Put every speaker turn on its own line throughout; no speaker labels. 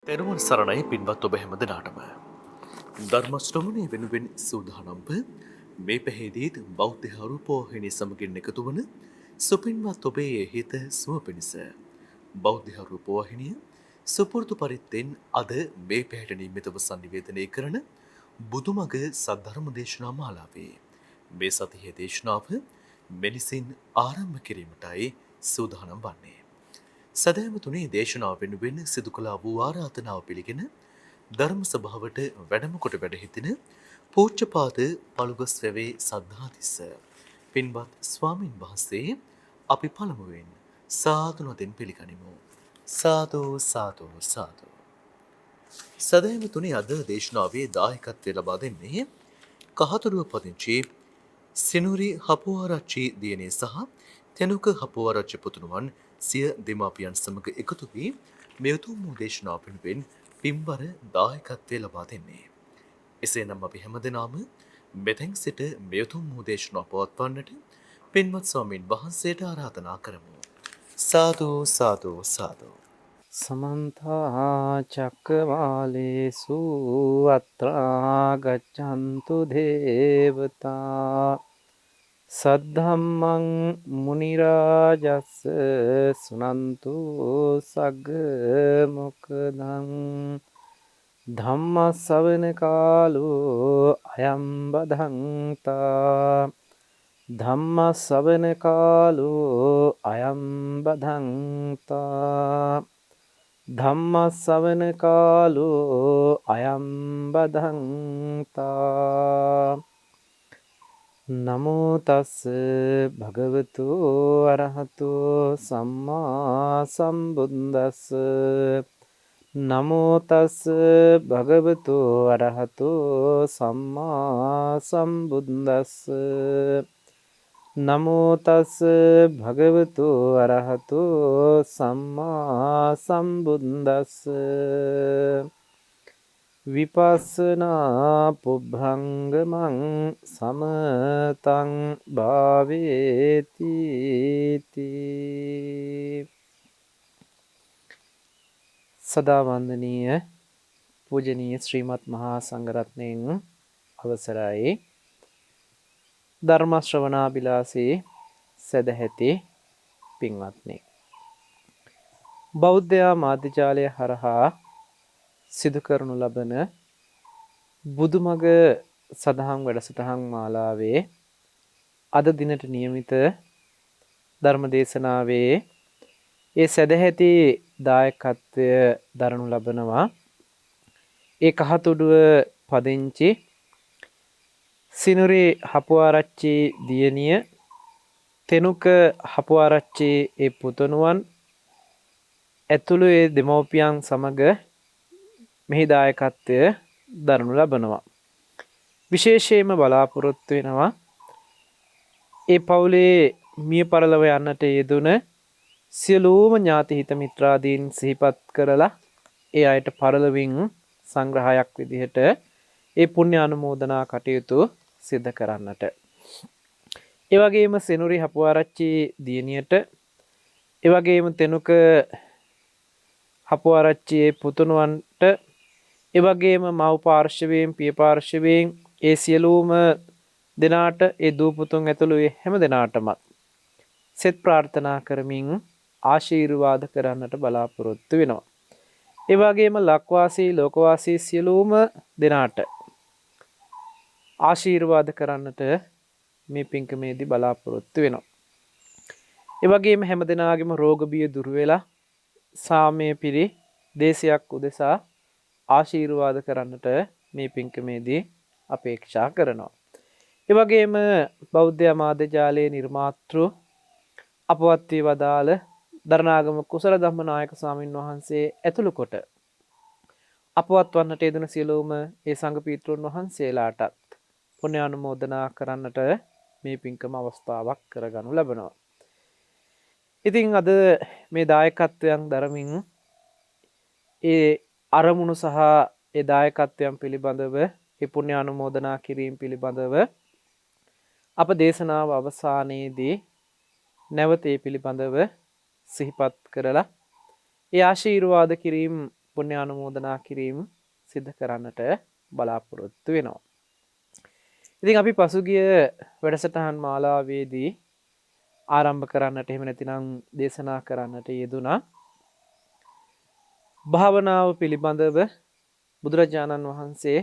තෙරුවන් සරණයි පින්වත් ඔබ හැම දෙනාටම. ධර්ම ශ්‍රවණය වෙනුවෙන් සූදානම්ව මේ පැහැදීත් බෞද්ධ රූපවාහිනිය සමගින් එකතු වන සුපින්වත් ඔබේ හිත සුව පිණිස බෞද්ධ රූපවාහිනිය සුපුරුදු පරිද්දෙන් අද මේ පැහැට නියමිතව සංනිවේදනය කරන බුදුමග සද්ධර්ම දේශනා මාලාවේ මේ සතියේ දේශනාව මෙලෙසින් ආරම්භ කිරීමටයි සූදානම් වන්නේ. සදහැවතුනේ දේශනාව වෙනුවෙන් සිදු කළා වූ ආරාධනාව පිළිගෙන ධර්ම සභාවට වැඩම කොට වැඩ සිටින පූජ්‍යපාද පළුගස් වැවේ සද්ධාතිස්ස පින්වත් ස්වාමින් වහන්සේ අපි පළමුවෙන් සාදු නදින් පිළිගනිමු. සාදු සාදු සාදු. සදහැවතුනේ අද දේශනාවේ දායකත්වය ලබා දෙන්නේ කහතුරුව පදිංචි සිනුරි හපුආරච්චි දියණිය සහ තෙනුක හපුආරච්චි පුතුණුවන් සිය දෙමාපියන් සමග එකතු වී මේ උතුම් වූ දේශනාව වෙනුවෙන් පින්බර දායකත්වය ලබා දෙන්නේ. එසේනම් අපි හැමදෙනාම මෙතෙන් සිට මේ උතුම් වූ දේශනාව පවත්වන්නට පින්වත් ස්වාමීන් වහන්සේට ආරාධනා කරමු. සාදු සාදු සාදු.
සමන්තා චක්කවාලේසු අත්‍රා ගච්ඡන්තු දේවතා සද්ධම්මං මුනි රාජස්ස සුනන්තු සග්ග මොක්ඛදං ධම්ම ශ්‍රවණ කාලෝ අයං බදන්තා ධම්ම ශ්‍රවණ කාලෝ අයං බදන්තා ධම්ම ශ්‍රවණ කාලෝ අයං බදන්තා නමෝ තස් භගවතු අරහතු සම්මා සම්බුද්දස්ස නමෝ තස් භගවතු අරහතු සම්මා සම්බුද්දස්ස නමෝ තස් භගවතු අරහතු සම්මා සම්බුද්දස්ස විපස්සනා පුබ්බංගමං සමතං භාවේති තී. සදා වන්දනීය පූජනීය ශ්‍රීමත් මහා සංඝරත්නයන් අවසරයි. ධර්ම ශ්‍රවණාබිලාසී සදැහැති පින්වත්නි, බෞද්ධ මාධ්‍යාලය හරහා සිදු කරනු ලබන බුදුමග සදහම් වැඩසටහන් මාලාවේ අද දිනට නියමිත ධර්ම දේශනාවේ ඒ සදැහැති දායකත්වය දරනු ලබනවා ඒ කහතුඩුව පදිංචි සිනුරි හපුආරච්චි දියණිය, තෙනුක හපුආරච්චි ඒ පුතුණුවන් ඇතුළු ඒ දෙමව්පියන් සමග මෙහි දායකත්වය දරනු ලබනවා. විශේෂයෙන්ම බලාපොරොත්තු වෙනවා ඒ පවුලේ මිය පරලොව යන්නට යෙදුන සියලුම ඥාති හිත මිත්‍රාදීන් සිහිපත් කරලා ඒ අයට පරලොවින් සංග්‍රහයක් විදිහට ඒ පුණ්‍ය අනුමෝදනා කටයුතු සිදු කරන්නට. ඒ වගේම සෙනුරි හපුආරච්චි දියණියට, ඒ වගේම තෙනුක හපුආරච්චි පුතුණුවන්ට, ඒ වගේම මව් පාර්ශවයෙන් පිය පාර්ශවයෙන් ඒ සියලුම දෙනාට, ඒ දූ පුතුන් ඇතුළු හැම දෙනාටම සෙත් ප්‍රාර්ථනා කරමින් ආශිර්වාද කරන්නට බලාපොරොත්තු වෙනවා. ඒ වගේම ලක්වාසී ලෝකවාසී සියලුම දෙනාට ආශිර්වාද කරන්නට මේ පින්කමේදී බලාපොරොත්තු වෙනවා. ඒ වගේම හැම දෙනාගේම රෝග බිය දුර වෙලා සාමය පිරි දේශයක් උදෙසා ආශිර්වාද කරන්නට මේ පින්කමේදී අපේක්ෂා කරනවා. ඒ වගේම බෞද්ධ මාධ්‍යාලයේ නිර්මාතෘ අපවත් වී වදාළ දරණාගම කුසල ධම්මනායක ස්වාමින් වහන්සේ ඇතුළු කොට අපවත් වන්නට යෙදුන සියලුම ඒ සංඝ පීත්‍රයන් වහන්සේලාටත් පුණ්‍ය අනුමෝදනා කරන්නට මේ පින්කම අවස්ථාවක් කරගනු ලබනවා. ඉතින් අද මේ දායකත්වයන් දරමින් ඒ අරමුණු සහ ඒ දායකත්වයන් පිළිබඳව, ඒ පුණ්‍ය අනුමෝදනා කිරීම පිළිබඳව අප දේශනාව අවසානයේදී නැවත ඒ පිළිබඳව සිහිපත් කරලා ඒ ආශිර්වාද කිරීම පුණ්‍යානුමෝදනා කිරීම සිදු කරන්නට බලාපොරොත්තු වෙනවා. ඉතින් අපි පසුගිය වැඩසටහන් මාලාවේදී ආරම්භ කරන්නට එහෙම නැතිනම් දේශනා කරන්නට යෙදුනා භාවනාව පිළිබඳව බුදුරජාණන් වහන්සේ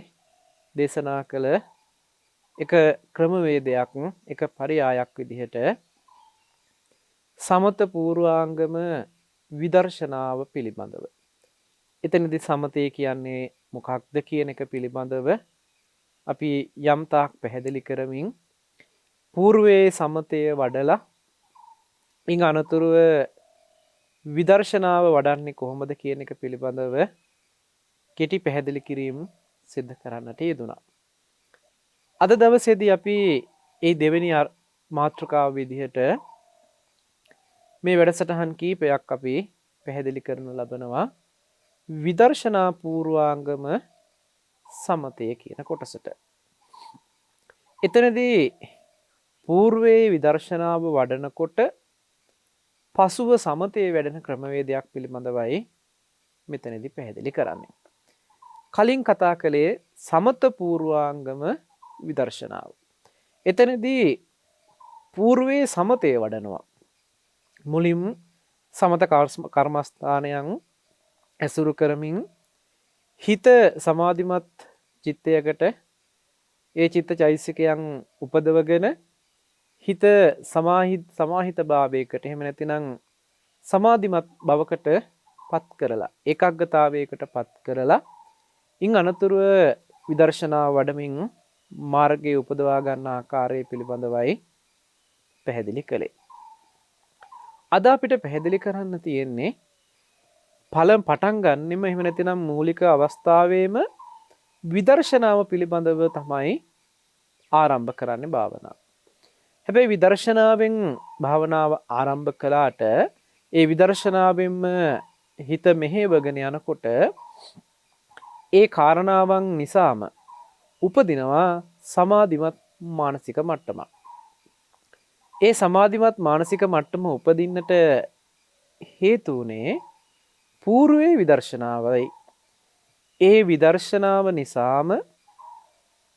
දේශනා කළ එක ක්‍රමවේදයක් එක පරියායක් විදිහට සමත පූර්වාංගම විදර්ශනාව පිළිබඳව. එතනදී සමතේ කියන්නේ මොකක්ද කියන එක පිළිබඳව අපි යම් තාක් පැහැදිලි කරමින් పూర్වයේ සමතය වඩලා ඉන් අනතුරුව විදර්ශනාව වඩන්නේ කොහොමද කියන එක පිළිබඳව කෙටි පැහැදිලි කිරීම සිදු කරන්නට යෙදුණා. අද දවසේදී අපි මේ දෙවෙනි මාතෘකාව විදිහට මේ වැඩසටහන් කීපයක් අපි පැහැදිලි කරනු ලබනවා විදර්ශනා පූර්වාංගම සමතය කියන කොටසට. එතනදී పూర్වයේ විදර්ශනාව වඩනකොට පසුව සමතේ වැඩෙන ක්‍රමවේදයක් පිළිබඳවයි මෙතනදී පැහැදිලි කරන්නේ. කලින් කතා කළේ සමත පූර්වාංගම විදර්ශනාව. එතනදී పూర్වයේ සමතේ වඩනවා. මුලින් සමත කර්මස්ථානයන් ඇසුරු කරමින් හිත සමාධිමත් චිත්තයකට ඒ චිත්ත චෛතසිකයන් උපදවගෙන හිත සමාහිත භාවයකට එහෙම නැතිනම් සමාධිමත් බවකට පත් කරලා ඒකාග්‍රතාවයකට පත් කරලා ඉන් අනතුරුව විදර්ශනා වඩමින් මාර්ගයේ උපදවා ගන්න ආකාරය පිළිබඳවයි පැහැදිලි කළේ. අද අපිට පැහැදිලි කරන්න තියෙන්නේ පටන් ගන්නෙම එහෙම නැතිනම් මූලික අවස්ථාවේම විදර්ශනාව පිළිබඳව තමයි ආරම්භ කරන්නේ භාවනාව. හැබැයි විදර්ශනාවෙන් භාවනාව ආරම්භ කළාට ඒ විදර්ශනාවෙන්ම හිත මෙහෙවගෙන යනකොට ඒ කාරණාවන් නිසාම උපදිනවා සමාධිමත් මානසික මට්ටමක්. ඒ සමාධිමත් මානසික මට්ටම උපදින්නට හේතු වුණේ పూర్වයේ විදර්ශනාවයි. ඒ විදර්ශනාව නිසාම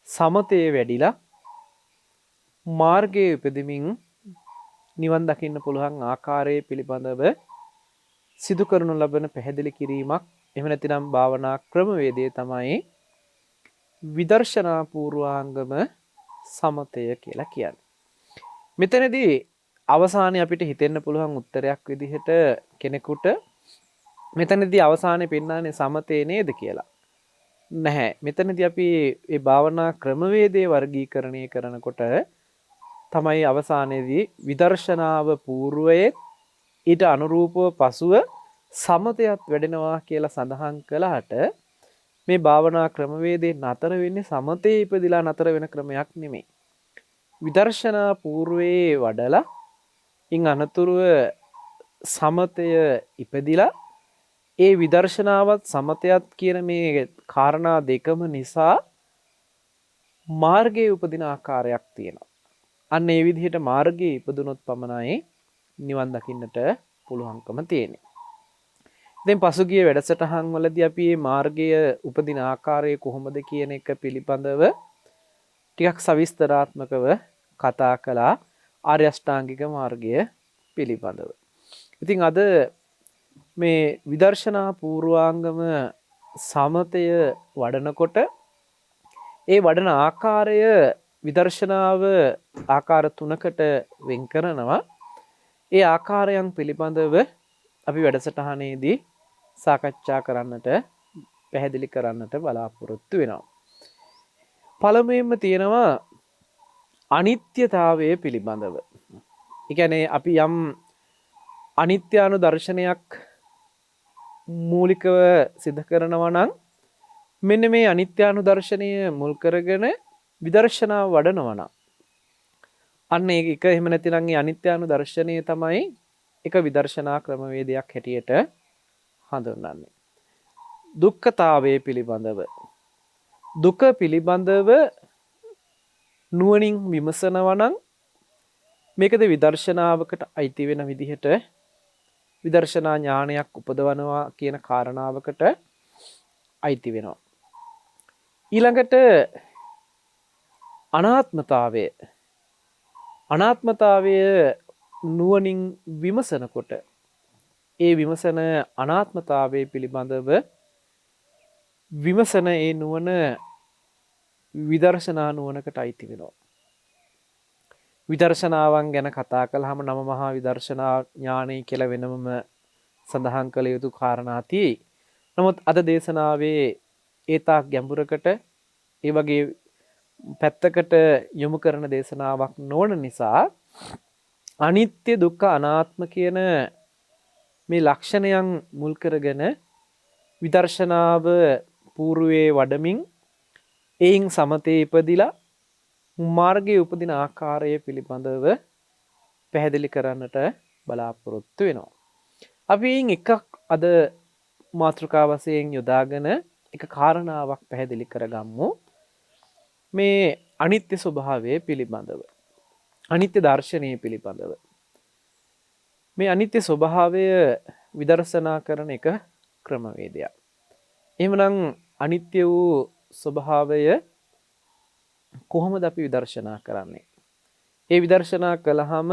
සමතේ වැඩිලා මාර්ගයේ උපදෙමින් නිවන් දකින්න පුළුවන් ආකාරය පිළිබඳව සිදු කරනු ලබන පැහැදිලි කිරීමක් එහෙම නැතිනම් භාවනා ක්‍රමවේදය තමයි විදර්ශනා පූර්වාංගම සමතය කියලා කියන්නේ. මෙතනදී අවසානයේ අපිට හිතෙන්න පුළුවන් උත්තරයක් විදිහට කෙනෙකුට මෙතනදී අවසානයේ පෙන්නන්නේ සමතේ නේද කියලා. නැහැ. මෙතනදී අපි මේ භාවනා ක්‍රමවේදයේ වර්ගීකරණය කරනකොට තමයි අවසානයේදී විදර්ශනාව పూర్වයේ ඊට අනුරූපව පසුව සමතයත් වැඩෙනවා කියලා සඳහන් කළාට මේ භාවනා ක්‍රමවේදේ නතර වෙන්නේ සමතේ ඉපදිලා නතර වෙන ක්‍රමයක් නෙමෙයි. විදර්ශනා పూర్වයේ වඩලා ඉන් අනතුරුව සමතය ඉපදිලා ඒ විදර්ශනාවත් සමතයත් කියන මේ කාරණා දෙකම නිසා මාර්ගයේ උපදින ආකාරයක් තියෙනවා. අන්න ඒ විදිහට මාර්ගයේ ඉපදුනොත් පමණයි නිවන් දකින්නට පුළුවන්කම තියෙන්නේ. දැන් පසුගිය වැඩසටහන් වලදී අපි මේ මාර්ගය උපදින ආකාරය කොහොමද කියන එක පිළිබඳව ටිකක් සවිස්තරාත්මකව කතා කළා ආර්ය අෂ්ටාංගික මාර්ගය පිළිබඳව. ඉතින් අද මේ විදර්ශනා පූර්වාංගම සමතය වඩනකොට ඒ වඩන ආකාරය විදර්ශනාව ආකාර තුනකට වෙන් කරනවා. ඒ ආකාරයන් පිළිබඳව අපි වැඩසටහනේදී සාකච්ඡා කරන්නට පැහැදිලි කරන්නට බලාපොරොත්තු වෙනවා. පළමුවෙන්ම තියෙනවා අනිත්‍යතාවය පිළිබඳව. ඒ කියන්නේ අපි යම් අනිත්‍යානු දර්ශනයක් මූලිකව සිදු කරනවා නම් මෙන්න මේ අනිත්‍යානු දර්ශනය මුල් කරගෙන විදර්ශනාව වඩනවා නම් අන්න ඒක එහෙම නැතිනම් ඒ අනිත්‍යානු දර්ශනය තමයි එක විදර්ශනා ක්‍රමවේදයක් හැටියට හඳුන්වන්නේ. දුක්ඛතාවය පිළිබඳව දුක පිළිබඳව නුවණින් විමසනවා නම් මේකද විදර්ශනාවකට අයිති වෙන විදිහට විදර්ශනා ඥානයක් උපදවනවා කියන කාරණාවකට අයිති වෙනවා. ඊළඟට අනාත්මතාවය නුවණින් විමසනකොට ඒ විමසන අනාත්මතාවය පිළිබඳව විමසන ඒ නුවණ විදර්ශනා නුවණකට අයිති වෙනවා. විදර්ශනාවන් ගැන කතා කළාම නව මහා විදර්ශනා ඥානය කියලා වෙනමම සඳහන් කළ යුතු කාරණා තියෙයි. නමුත් අද දේශනාවේ ඒ තාක් ගැඹුරකට ඒ වගේ පැත්තකට යොමු කරන දේශනාවක් නොවන නිසා අනිත්‍ය දුක්ඛ අනාත්ම කියන මේ ලක්ෂණයන් මුල් කරගෙන විදර්ශනාව పూర్වයේ වඩමින් එයින් සමතේ ඉපදිලා මාර්ගයේ උපදින ආකාරය පිළිබඳව පැහැදිලි කරන්නට බලාපොරොත්තු වෙනවා. අපි එයින් එකක් අද මාතෘකා වශයෙන් යොදාගෙන එක කාරණාවක් පැහැදිලි කරගමු. මේ අනිත්‍ය ස්වභාවය පිළිබඳව. අනිත්‍ය දර්ශනය පිළිබඳව. මේ අනිත්‍ය ස්වභාවය විදර්ශනා කරන එක ක්‍රමවේදයක්. එහෙමනම් අනිත්‍ය වූ ස්වභාවය කොහොමද අපි විදර්ශනා කරන්නේ? ඒ විදර්ශනා කළාම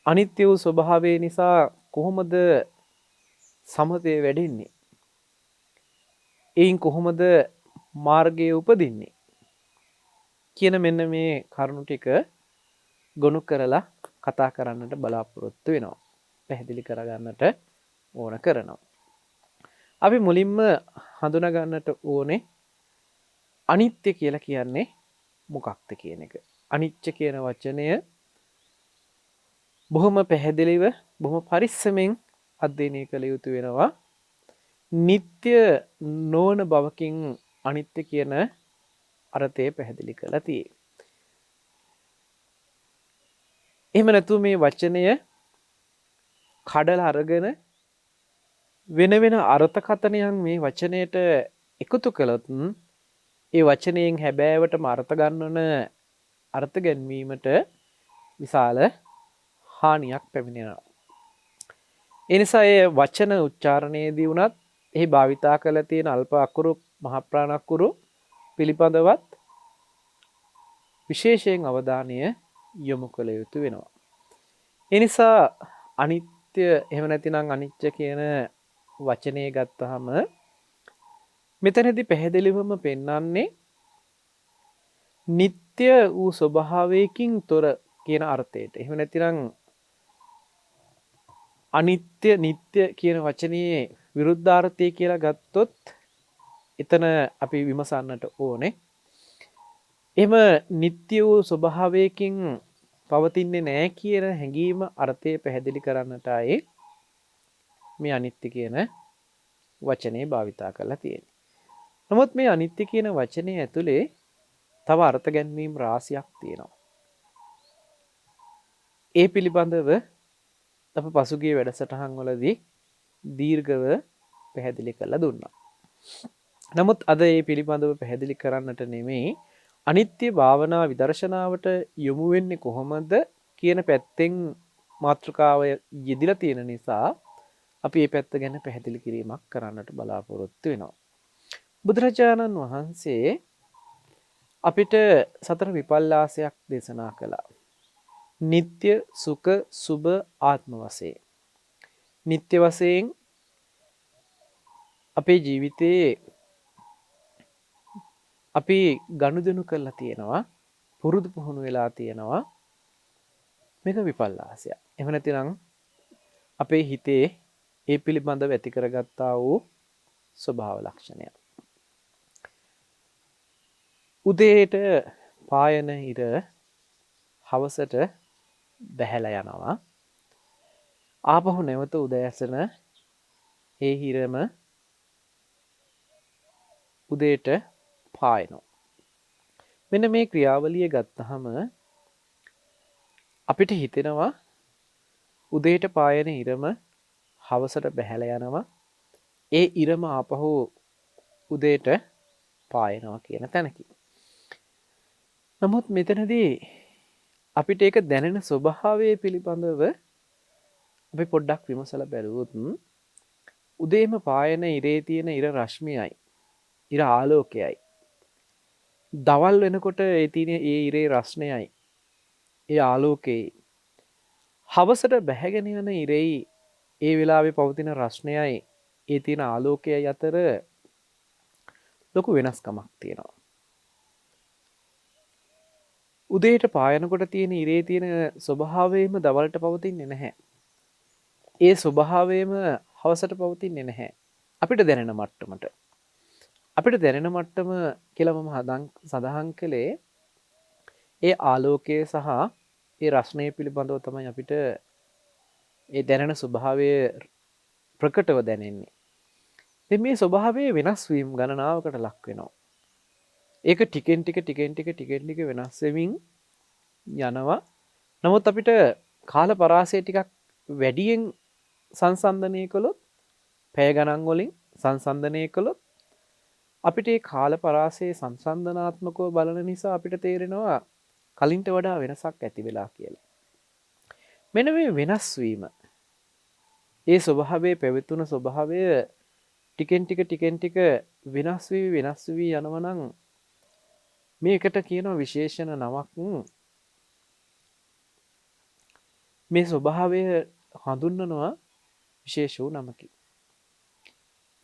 අනිත්‍ය වූ ස්වභාවය නිසා කොහොමද සමතේ වැඩෙන්නේ? එයින් කොහොමද මාර්ගයේ උපදින්නේ? කියන මෙන්න මේ කරුණු ටික ගොනු කරලා කතා කරන්නට බලාපොරොත්තු වෙනවා. පැහැදිලි කරගන්නට ඕන කරනවා. අපි මුලින්ම හඳුනා ගන්නට ඕනේ අනිත්‍ය කියලා කියන්නේ මොකක්ද කියන එක. අනිත්‍ය කියන වචනය බොහොම පැහැදිලිව බොහොම පරිස්සමෙන් අධ්‍යයනය කළ යුතු වෙනවා. නিত্য නොවන බවකින් අනිත්‍ය කියන අර්ථය පැහැදිලි කරලා තියෙන්නේ. එහෙම නැතු මේ වචනය කඩලා අරගෙන වෙන වෙන අර්ථකථනයන් මේ වචනයට එකතු කළොත් ඒ වචනයෙන් හැබෑවටම අර්ථ ගන්නවන අර්ථ ගැන්වීමට විශාල හානියක් පැමිණෙනවා. ඒ නිසා ඒ වචන උච්චාරණයේදී වුණත් එහි භාවිතා කළ තියෙන අල්ප අකුරු මහ ප්‍රාණ අකුරු පිළිබඳවත් විශේෂයෙන් අවධානය යොමු කළ යුතු වෙනවා. ඒ නිසා අනිත්‍ය එහෙම නැතිනම් අනිච්ච කියන වචනේ ගත්තාම මෙතනදී පැහැදිලිවම පෙන්වන්නේ නিত্য වූ ස්වභාවයකින් තොර කියන අර්ථයට. එහෙම නැතිනම් අනිත්‍ය නিত্য කියන වචනේ විරුද්ධාර්ථය කියලා ගත්තොත් එතන අපි විමසන්නට ඕනේ. එහෙම නিত্য වූ ස්වභාවයකින් පවතින්නේ නැහැ කියන හැඟීම අර්ථය පැහැදිලි කරන්නටයි මේ අනිත්‍ය කියන වචනේ භාවිතා කරලා තියෙන්නේ. නමුත් මේ අනිත්‍ය කියන වචනේ ඇතුලේ තව අර්ථ ගැන්වීම් රාශියක් තියෙනවා. ඒ පිළිබඳව අප පසුගිය වැඩසටහන් වලදී දීර්ඝව පැහැදිලි කරලා දුන්නා. නමුත් අද මේ පිළිබඳව පැහැදිලි කරන්නට නෙමෙයි අනිත්‍ය භාවනා විදර්ශනාවට යොමු වෙන්නේ කොහොමද කියන පැත්තෙන් මාතෘකාව යෙදিলা තියෙන නිසා අපි මේ පැත්ත ගැන පැහැදිලි කිරීමක් කරන්නට බලාපොරොත්තු වෙනවා. බුදුරජාණන් වහන්සේ අපිට සතර විපල්ලාසයක් දේශනා කළා. නিত্য සුඛ සුභ ආත්ම වශයෙන්. නিত্য වශයෙන් අපේ ජීවිතයේ අපි ගනුදෙනු කරලා තියෙනවා, පුරුදු පුහුණු වෙලා තියෙනවා. මේක විපල්ලාසයක්. එහෙම නැතිනම් අපේ හිතේ ඒ පිළිබඳව ඇති කරගත්තා වූ ස්වභාව ලක්ෂණය. උදේට පායන ඉර හවසට බැහැලා යනවා. ආපහු නැවත උදෑසන ඒ හිරම උදේට පායනවා. මෙන්න මේ ක්‍රියාවලිය ගත්තහම අපිට හිතෙනවා උදේට පායන ඉරම හවසට බැහැලා යනවා. ඒ ඉරම ආපහු උදේට පායනවා කියන තැනකින්. නමුත් මෙතනදී අපිට ඒක දැනෙන ස්වභාවය පිළිබඳව අපි පොඩ්ඩක් විමසලා බැලුවොත් උදේම පායන ඉරේ තියෙන ඉර රශ්මියයි ඉර ආලෝකයයි. දවල් වෙනකොට ඒ තියෙන ඒ ඉරේ රස්නයයි. ඒ ආලෝකයේ හවසට බැහැගෙන යන ඉරෙයි ඒ වෙලාවේ පවතින රස්නයයි ඒ තියෙන ආලෝකයයි අතර ලොකු වෙනස්කමක් තියෙනවා. උදේට පායනකොට තියෙන ඉරේ තියෙන ස්වභාවයම දවල්ට පවතින්නේ නැහැ. ඒ ස්වභාවයම හවසට පවතින්නේ නැහැ. අපිට දැනෙන මට්ටමට. අපිට දැනෙන මට්ටම කියලා මම සඳහන් කළේ ඒ ආලෝකය සහ ඒ රස්නය පිළිබඳව තමයි අපිට ඒ දැනෙන ස්වභාවය ප්‍රකටව දැනෙන්නේ. ඉතින් මේ ස්වභාවයේ වෙනස් වීම ගණනාවකට ලක් වෙනවා. ඒක ටිකෙන් ටික වෙනස් වෙමින් යනවා. නමුත් අපිට කාල පරාසය ටිකක් වැඩියෙන් සංසන්දනය කළොත් පැය ගණන් වලින් සංසන්දනය කළොත් අපිට ඒ කාල පරාසයේ සංසන්දනාත්මකව බලන නිසා අපිට තේරෙනවා කලින්ට වඩා වෙනසක් ඇති වෙලා කියලා. මෙන්න මේ වෙනස් වීම ඒ ස්වභාවයේ පැවතුන ස්වභාවය ටිකෙන් ටික වෙනස් වී යනවා නම් මේකට කියනවා විශේෂණ නමක්. මේ ස්වභාවය හඳුන්වනවා විශේෂ වූ නමකි.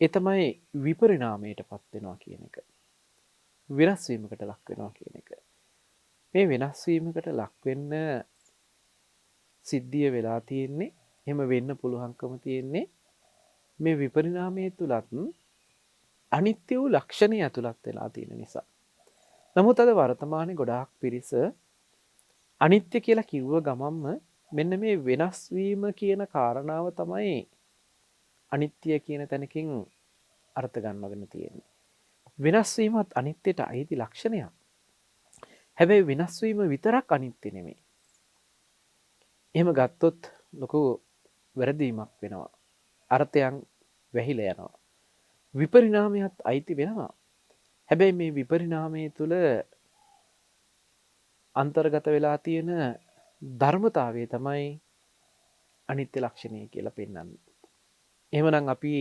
ඒ තමයි විපරිණාමයට පත් වෙනවා කියන එක. වෙනස් වීමකට ලක් වෙනවා කියන එක. මේ වෙනස් වීමකට ලක් වෙන්න සිද්ධිය වෙලා තියෙන්නේ, එහෙම වෙන්න පුළුවන්කම තියෙන්නේ මේ විපරිණාමයේ තුලත් අනිත්‍ය වූ ලක්ෂණය ඇතුළත් වෙලා තියෙන නිසා. නමුත් අද වර්තමානයේ ගොඩාක් පිරිස අනිත්‍ය කියලා කිව්ව ගමන්ම මෙන්න මේ වෙනස් වීම කියන කාරණාව තමයි අනිත්‍ය කියන තැනකින් අර්ථ ගන්නගෙන තියෙන්නේ. වෙනස් වීමත් අනිත්‍යයට අයිති ලක්ෂණයක්. හැබැයි වෙනස් වීම විතරක් අනිත්‍ය නෙමෙයි. එහෙම ගත්තොත් ලොකු වැරදීමක් වෙනවා. අර්ථයන් වැහිලා යනවා. විපරිණාමයත් අයිති වෙනවා. හැබැයි මේ විපරිණාමයේ තුල අන්තර්ගත වෙලා තියෙන ධර්මතාවය තමයි අනිත්‍ය ලක්ෂණය කියලා පෙන්වන්නේ. එහෙමනම් අපි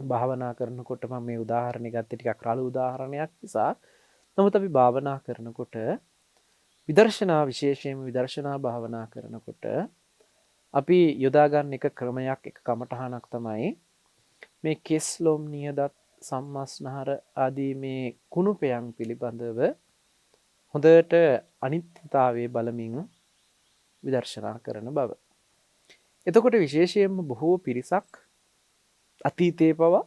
භාවනා කරනකොට මම මේ උදාහරණය ගත්තේ ටිකක් රළු උදාහරණයක් නිසා. නමුත් අපි භාවනා කරනකොට විදර්ශනා විශේෂයෙන්ම විදර්ශනා භාවනා කරනකොට අපි යොදා ගන්න එක ක්‍රමයක් එක කමඨහනක් තමයි මේ කෙස්ලොම් නියදත් සම්මස්නහර ආදී මේ කුණුපයන් පිළිබඳව හොඳට අනිත්‍යතාවයේ බලමින් විදර්ශනා කරන බව. එතකොට විශේෂයෙන්ම බොහෝ පිරිසක් අතීතයේ පවා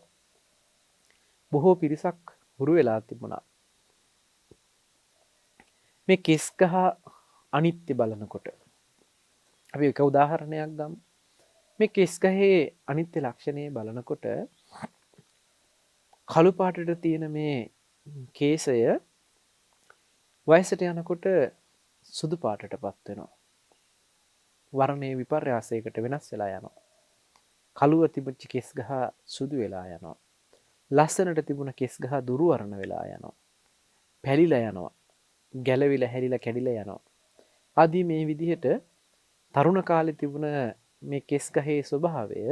බොහෝ පිරිසක් හුරු වෙලා තිබුණා. මේ කෙස් ගහ අනිත්‍ය බලනකොට අපි එක උදාහරණයක් ගමු. මේ කෙස් ගහේ අනිත්‍ය ලක්ෂණය බලනකොට කළු පාටට තියෙන මේ කේසය වයසට යනකොට සුදු පාටටපත් වෙනවා. වර්ණයේ විපර්යාසයකට වෙනස් වෙලා යනවා. කළුව තිබුච්ච කෙස් ගහ සුදු වෙලා යනවා. ලස්සනට තිබුණ කෙස් ගහ දුරු වර්ණ වෙලා යනවා. පැලිලා යනවා. ගැලවිලා හැලිලා කැඩිලා යනවා. ආදී මේ විදිහට තරුණ කාලේ තිබුණ මේ කෙස් ගහේ ස්වභාවය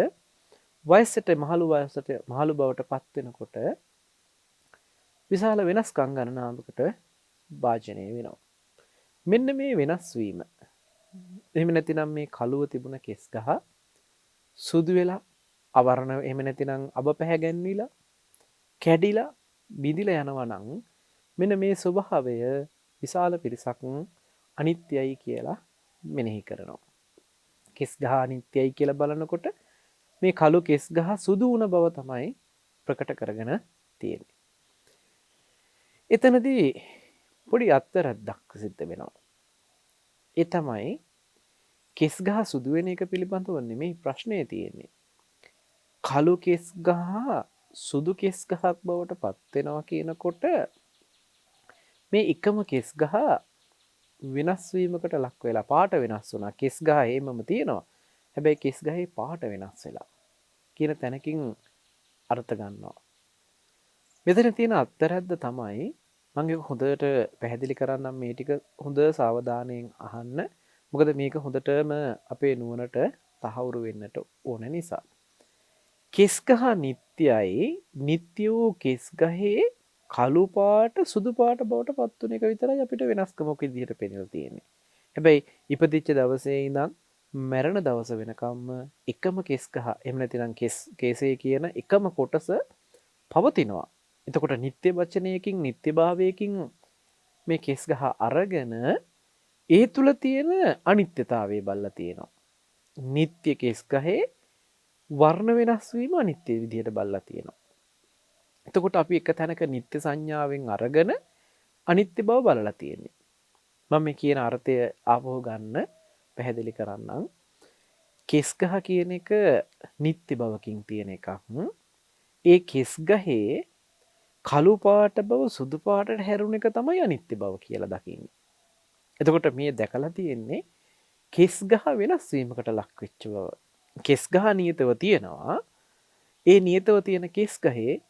වයසට මහලු බවට පත් වෙනකොට විශාල වෙනස්කම් ගණනාවකට භාජනය වෙනවා. මෙන්න මේ වෙනස් වීම. එහෙම නැතිනම් මේ කළුව තිබුණ කෙස් ගහ සුදු වෙලා අවර්ණ, එහෙම නැතිනම් අබ පැහැගැන්විලා කැඩිලා බිඳිලා යනවා නම් මෙන්න මේ ස්වභාවය විශාල පිරිසක් අනිත්‍යයි කියලා මෙනෙහි කරනවා. කෙස් ගහ අනිත්‍යයි කියලා බලනකොට මේ කළු කෙස් ගහ සුදු වුණ බව තමයි ප්‍රකට කරගෙන තියෙන්නේ. එතනදී පොඩි අත්තරක් සිද්ධ වෙනවා. ඒ තමයි කෙස් ගහ සුදු වෙන එක පිළිබඳව නෙමෙයි ප්‍රශ්නේ තියෙන්නේ. කළු කෙස් ගහ සුදු කෙස් ගහක් බවට පත් වෙනවා කියනකොට මේ එකම කෙස් ගහ වෙනස් වීමකට ලක් වෙලා පාට වෙනස් වුණා. කෙස් ගහ එහෙමම තියෙනවා. හැබැයි කෙස් ගහේ පාට වෙනස් වෙලා කියන තැනකින් අර්ථ ගන්නවා. මෙතන තියෙන අත්තරද්ද තමයි මම ඒක හොඳට පැහැදිලි කරන්නම්. මේ ටික හොඳ සාවධානයෙන් අහන්න. මොකද මේක හොඳටම අපේ නුවණට තහවුරු වෙන්නට ඕන නිසා. කෙස් ගහ නිත්‍යයි නිත්‍ය වූ කෙස් ගහේ කළු පාට සුදු පාට බවට පත් වුන එක විතරයි අපිට වෙනස්කමක් විදිහට පෙනෙලා තියෙන්නේ. හැබැයි ඉපදිච්ච දවසේ ඉඳන් මැරෙන දවස වෙනකම්ම එකම කෙස් ගහ එහෙම නැතිනම් කේසය කියන එකම කොටස පවතිනවා. එතකොට නිත්‍ය වචනයකින් නිත්‍යභාවයකින් මේ කෙස් ගහ අරගෙන ඒ තුල තියෙන අනිත්‍යතාවය බලලා තියෙනවා. නිත්‍ය කෙස් ගහේ වර්ණ වෙනස් වීම අනිත්‍ය විදිහට බලලා තියෙනවා. එතකොට අපි එක තැනක නිත්‍ය සංඥාවෙන් අරගෙන අනිත්‍ය බව බලලා තියෙන්නේ. මම මේ කියන අර්ථය ආපහු ගන්න පැහැදිලි කරන්නම්. කෙස් ගහ කියන එක නිත්‍ය බවකින් තියෙන එකක්. ඒ කෙස් ගහේ කළු පාට බව සුදු පාටට හැරුණ එක තමයි අනිත්‍ය බව කියලා දකින්නේ. එතකොට මේ දැකලා තියෙන්නේ කෙස් ගහ වෙනස් වීමකට ලක් වෙච්ච බව. කෙස් ගහ නියතව තියෙනවා. ඒ නියතව තියෙන කෙස් ගහේ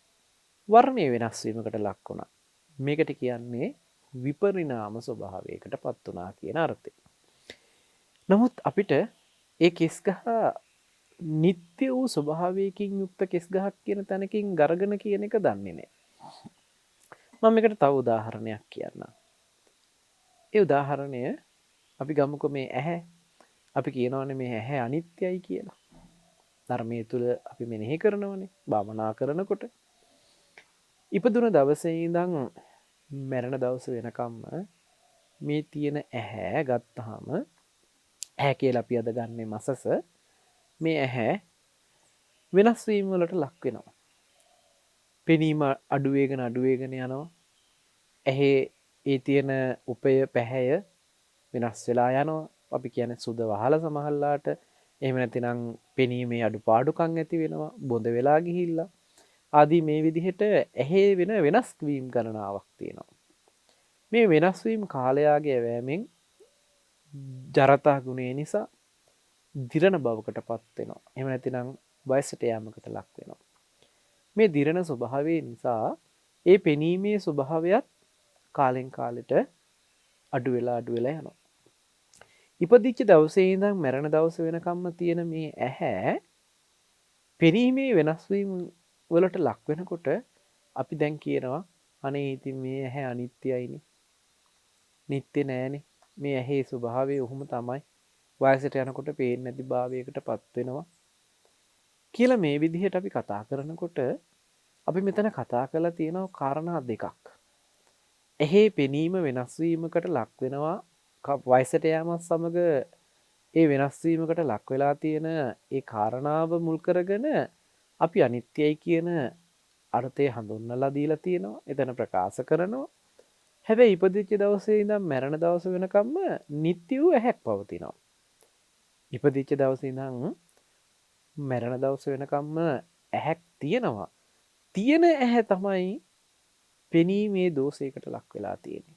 වර්ණය වෙනස් වීමකට ලක් වුණා. මේකට කියන්නේ විපරිණාම ස්වභාවයකට පත් වුණා කියන අර්ථය. නමුත් අපිට ඒ කෙස් ගහ නිත්‍ය වූ ස්වභාවයකින් යුක්ත කෙස් ගහක් කියන තැනකින් ගරගෙන කියන එක දන්නේ නැහැ. මම මේකට තව උදාහරණයක් කියන්නම්. ඒ උදාහරණය අපි ගමුකෝ මේ ඇහැ. අපි කියනවනේ මේ ඇහැ අනිත්‍යයි කියලා. ධර්මයේ තුල අපි මෙනෙහි කරනවනේ භාවනා කරනකොට. ඉපදුන දවසේ ඉඳන් මැරෙන දවස වෙනකම්ම මේ තියෙන ඇහැ ගත්තාම ඇහැ කියලා අපි අද ගන්නේ මසස. මේ ඇහැ වෙනස් වීම වලට ලක් වෙනවා. පෙනීම අඩු වේගන යනවා. ඇහි ඒ තියෙන උපය පැහැය වෙනස් වෙලා යනවා. අපි කියන්නේ සුද වහල සමහරලාට එහෙම නැතිනම් පෙනීමේ අඩුපාඩුකම් ඇති වෙනවා. බොඳ වෙලා ගිහිල්ලා ආදී මේ විදිහට ඇහි වෙන වෙනස් වීම ගණනාවක් තියෙනවා. මේ වෙනස් වීම කාලයාගේ වැෑමෙන් ජරතා ගුණය නිසා දිරණ බවකටපත් වෙනවා. එහෙම නැතිනම් වයසට යාමකට ලක් වෙනවා. මේ දිරණ ස්වභාවය නිසා ඒ පෙනීමේ ස්වභාවයත් කාලෙන් කාලෙට අඩු වෙලා යනවා. ඉපදිච්ච දවසේ ඉඳන් මැරෙන දවස වෙනකම්ම තියෙන මේ ඇහැ පෙනීමේ වෙනස් වීම වලට ලක් වෙනකොට අපි දැන් කියනවා අනේ ඉතින් මේ ඇහැ අනිත්‍යයිනේ. නිත්‍ය නෑනේ. මේ ඇහි ස්වභාවය ඔහොම තමයි. වයසට යනකොට පේන්නේ නැති භාවයකටපත් වෙනවා. කියලා මේ විදිහට අපි කතා කරනකොට අපි මෙතන කතා කරලා තියෙනවා කාරණා දෙකක්. ඇහි පෙනීම වෙනස් වීමකට ලක් වෙනවා. වයසට යාමත් සමග ඒ වෙනස් වීමකට ලක් වෙලා තියෙන ඒ කාරණාව මුල් කරගෙන අපි අනිත්‍යයි කියන අර්ථය හඳුන්වලා දීලා තියෙනවා. එතන ප්‍රකාශ කරනවා. හැබැයි ඉපදිච්ච දවසේ ඉඳන් මැරෙන දවස වෙනකම්ම නිත්‍ය වූ ඇහැක් පවතිනවා. ඉපදිච්ච දවසේ ඉඳන් මැරෙන දවස වෙනකම්ම ඇහැක් තියෙනවා. තියෙන ඇහැ තමයි පෙනීමේ දෝෂයකට ලක් වෙලා තියෙන්නේ.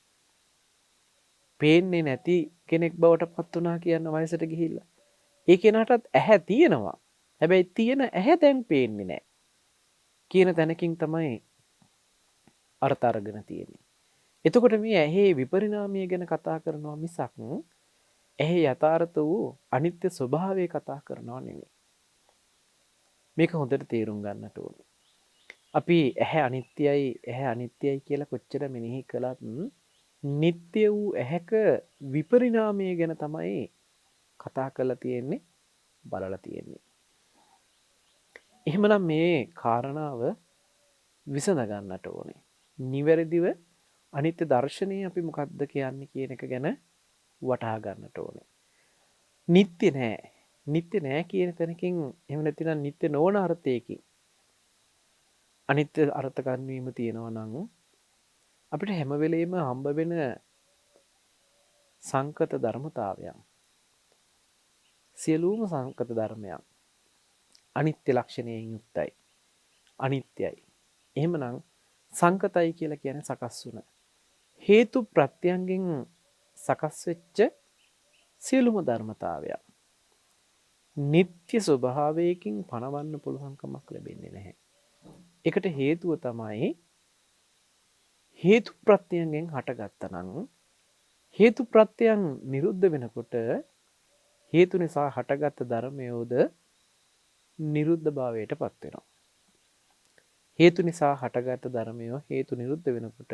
පේන්නේ නැති කෙනෙක් බවට පත් වුණා කියන වයසට ගිහිල්ලා. ඒ කෙනාටත් ඇහැ තියෙනවා. හැබැයි තියෙන ඇහැ දැන් පේන්නේ නැහැ. කියන තැනකින් තමයි අර්ථ අරගෙන තියෙන්නේ. එතකොට මේ ඇහි විපරිණාමය ගැන කතා කරනවා මිසක් ඇහි යථාර්ථ වූ අනිත්‍ය ස්වභාවය කතා කරනවා නෙමෙයි. මේක හොඳට තේරුම් ගන්නට ඕනේ. අපි ඇහැ අනිත්‍යයි කියලා කොච්චර මෙනෙහි කළත් නිත්‍ය වූ ඇහැක විපරිණාමය ගැන තමයි කතා කරලා තියෙන්නේ, බලලා තියෙන්නේ. එහෙමනම් මේ කාරණාව විසඳ ගන්නට ඕනේ. නිවැරදිව අනිත්‍ය දර්ශනය අපි මොකක්ද කියන්නේ කියන එක ගැන වටහා ගන්නට ඕනේ. නිත්‍ය නෑ කියන තැනකින් එහෙම නැතිනම් නිත්‍ය නොවන අර්ථයකින් අනිත්‍ය අර්ථ ගන්වීම තියෙනවා නම් අපිට හැම වෙලෙම හම්බ වෙන සංකත ධර්මතාවයන් සියලුම සංකත ධර්මයන් අනිත්‍ය ලක්ෂණයෙන් යුක්තයි. අනිත්‍යයි. එහෙමනම් සංකතයි කියලා කියන්නේ සකස් වුණ හේතු ප්‍රත්‍යයන්ගෙන් සකස් වෙච්ච සියලුම ධර්මතාවයන් නිත්‍ය ස්වභාවයකින් පණවන්න පුළුවන්කමක් ලැබෙන්නේ නැහැ. ඒකට හේතුව තමයි හේතු ප්‍රත්‍යයන්ගෙන් හටගත්තනම් හේතු ප්‍රත්‍යයන් නිරුද්ධ වෙනකොට හේතු නිසා හටගත්ත ධර්මයෝද නිරුද්ධ භාවයට පත් වෙනවා. හේතු නිසා හටගත් ධර්මය හේතු නිරුද්ධ වෙනකොට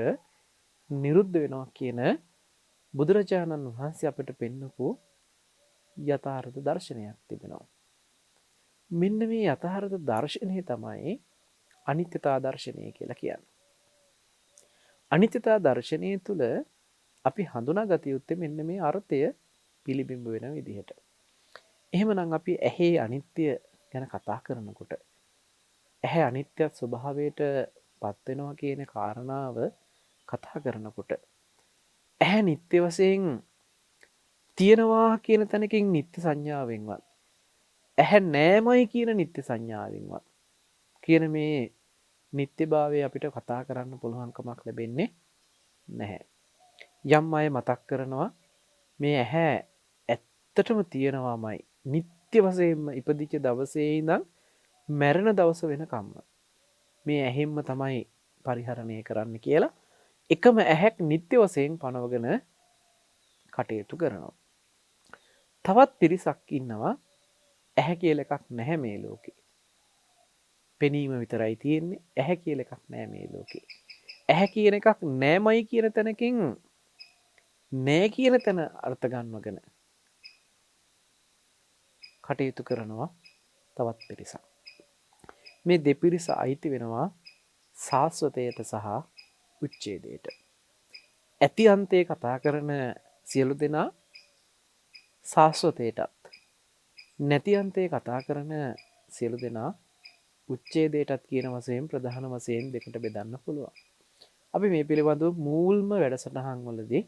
නිරුද්ධ වෙනවා කියන බුදුරජාණන් වහන්සේ අපට පෙන්නපු යථාර්ථ දර්ශනයක් තිබෙනවා. මෙන්න මේ යථාර්ථ දර්ශනය තමයි අනිත්‍යතා දර්ශනය කියලා කියන්නේ. අනිත්‍යතා දර්ශනය තුළ අපි හඳුනා ගත යුත්තේ මෙන්න මේ අර්ථය පිළිබිඹ වෙන විදිහට. එහෙමනම් අපි ඇහි අනිත්‍ය ගැන කතා කරනකොට ඇහැ අනිත්‍යත් ස්වභාවයට පත් වෙනවා කියන කාරණාව කතා කරනකොට ඇහැ නිත්‍ය වශයෙන් තියෙනවා කියන තැනකින් නිත්‍ය සංඥාවෙන්වත් ඇහැ නෑමයි කියන නිත්‍ය සංඥාවෙන්වත් කියන මේ නිත්‍යභාවය අපිට කතා කරන්න පුළුවන්කමක් ලැබෙන්නේ නැහැ. යම් අය මතක් කරනවා මේ ඇහැ ඇත්තටම තියෙනවාමයි නිත්‍ය වශයෙන්ම ඉපදිච්ච දවසේ ඉඳන් මැරෙන දවස වෙනකම්ම මේ ඇහෙන්ම තමයි පරිහරණය කරන්න කියලා එකම ඇහැක් නිත්‍ය වශයෙන් පනවගෙන කටයුතු කරනවා. තවත් පිරිසක් ඉන්නවා ඇහැ කියල එකක් නැහැ මේ ලෝකේ. පෙනීම විතරයි තියෙන්නේ ඇහැ කියල එකක් නෑ මේ ලෝකේ. ඇහැ කියන එකක් නෑමයි කියන තැනකින් නෑ කියන තැන අර්ථගන්වගෙන කටයුතු කරනවා තවත් පිරිසක්. මේ දෙපිරිස අයිති වෙනවා සාස්වතයට සහ උච්චේදයට. ඇති අන්තේ කතා කරන සියලු දෙනා සාස්වතයටත් නැති අන්තේ කතා කරන සියලු දෙනා උච්චේදයටත් කියන වශයෙන් ප්‍රධාන වශයෙන් දෙකට බෙදන්න පුළුවන්. අපි මේ පිළිබඳව මූල්ම වැඩසටහන් වලදී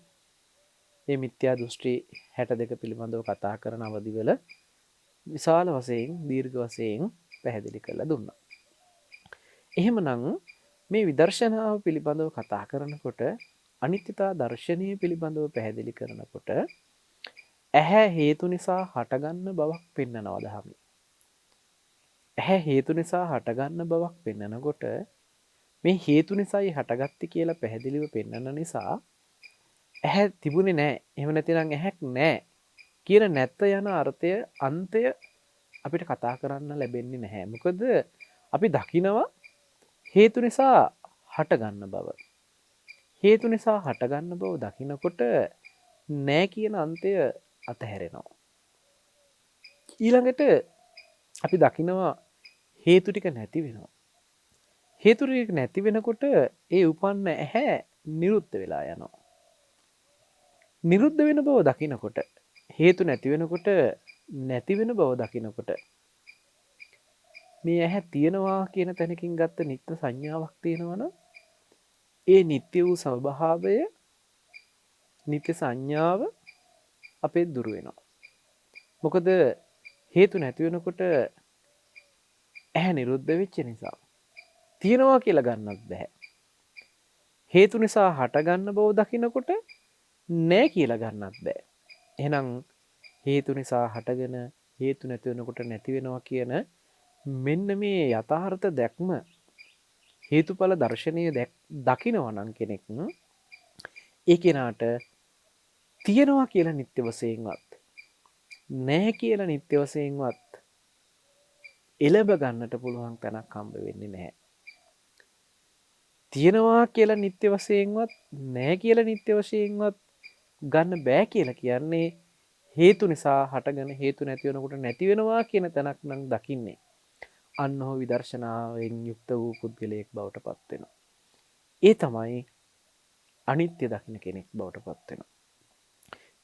මේ මිත්‍යා දෘෂ්ටි 62 පිළිබඳව කතා කරන අවදිවල විශාල වශයෙන් දීර්ඝ වශයෙන් පැහැදිලි කරලා දුන්නා. එහෙමනම් මේ විදර්ශනාව පිළිබඳව කතා කරනකොට අනිත්‍යතා දර්ශනය පිළිබඳව පැහැදිලි කරනකොට ඇහැ හේතු නිසා හටගන්න බවක් පෙන්නනවා දහමේ. ඇහැ හේතු නිසා හටගන්න බවක් පෙන්නනකොට මේ හේතු නිසායි හටගත්තේ කියලා පැහැදිලිව පෙන්නන නිසා ඇහැ තිබුණේ නැහැ. එහෙම නැතිනම් ඇහැක් නැහැ කියන නැත්ත යන අර්ථය අන්තය අපිට කතා කරන්න ලැබෙන්නේ නැහැ. මොකද අපි දකිනවා හේතු නිසා හටගන්න බව. හේතු නිසා හටගන්න බව දකිනකොට නෑ කියන අන්තය අතහැරෙනවා. ඊළඟට අපි දකිනවා හේතු ටික නැති වෙනවා. හේතු ටික නැති වෙනකොට ඒ උපන්න ඇහැ නිරුද්ධ වෙලා යනවා. නිරුද්ධ වෙන බව දකිනකොට හේතු නැති වෙනකොට නැති වෙන බව දකිනකොට මේ ඇහැ තියෙනවා කියන තැනකින් ගත්ත නිත්‍ය සංඥාවක් තියෙනවනම් ඒ නිත්‍ය වූ ස්වභාවය නිත්‍ය සංඥාව අපේ දුර වෙනවා. මොකද හේතු නැති වෙනකොට ඇහැ නිරුද්ධ වෙච්ච නිසා තියෙනවා කියලා ගන්නත් බෑ. හේතු නිසා හටගන්න බව දකිනකොට නෑ කියලා ගන්නත් බෑ. එහෙනම් හේතු නිසා හටගෙන හේතු නැති වෙනකොට නැති වෙනවා කියන මෙන්න මේ යථාර්ථ දැක්ම හේතුඵල දර්ශනය දකිනවා නම් කෙනෙක් ඒ කෙනාට තියෙනවා කියලා නිත්‍ය වශයෙන්වත් නැහැ කියලා නිත්‍ය වශයෙන්වත් එළඹ ගන්නට පුළුවන් තැනක් හම්බ වෙන්නේ නැහැ. තියෙනවා කියලා නිත්‍ය වශයෙන්වත් නැහැ කියලා නිත්‍ය වශයෙන්වත් ගන්න බෑ කියලා කියන්නේ හේතු නිසා හටගෙන හේතු නැති වෙනකොට නැති වෙනවා කියන තැනක් නම් දකින්නේ. අන්න ඔහු විදර්ශනාවෙන් යුක්ත වූ පුද්ගලයෙක් බවට පත් වෙනවා. ඒ තමයි අනිත්‍ය දකින්න කෙනෙක් බවට පත් වෙනවා.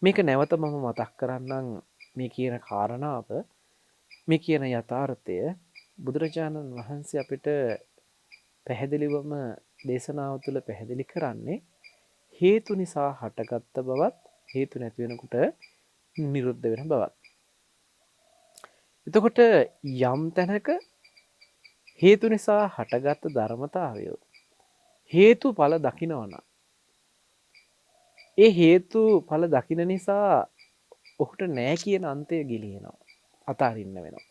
මේක නැවත මම මතක් කරන්නම් මේ කියන කාරණාව මේ කියන යථාර්ථය බුදුරජාණන් වහන්සේ අපිට පැහැදිලිවම දේශනාව තුළ පැහැදිලි කරන්නේ හේතු නිසා හටගත්ත බවත් හේතු නැති වෙනකොට නිරුද්ධ වෙන බවත්. එතකොට යම් තැනක හේතු නිසා හටගත්ත ධර්මතාවය හේතු ඵල දකිනවනම් ඒ හේතු ඵල දකින නිසා ඔහුට නෑ කියන අන්තය ගිලිහෙනවා. අතාරින්න වෙනවා.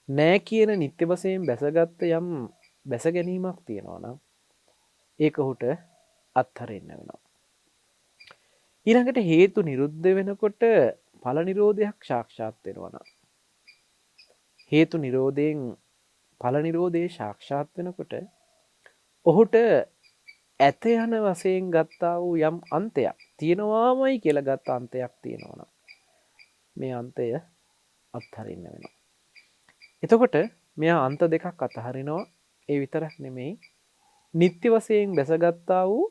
නෑ කියන නිත්‍ය වශයෙන් බැසගත්ත යම් බැස ගැනීමක් තියෙනවා නම් ඒක ඔහුට අත්හරින්න වෙනවා. ඊළඟට හේතු නිරුද්ධ වෙනකොට ඵල නිරෝධයක් සාක්ෂාත් වෙනවා නම් හේතු නිරෝධයෙන් ඵල නිරෝධයේ සාක්ෂාත් වෙනකොට ඔහුට ඇත යන වශයෙන් ගත්තා වූ යම් අන්තයක් තියෙනවාමයි කියලා ගත්ත අන්තයක් තියෙනවා නම් මේ අන්තය අත්හරින්න වෙනවා. එතකොට මෙයා අන්ත දෙකක් අතහරිනවා. ඒ විතරක් නෙමෙයි නිත්‍ය වශයෙන් බැසගත්තා වූ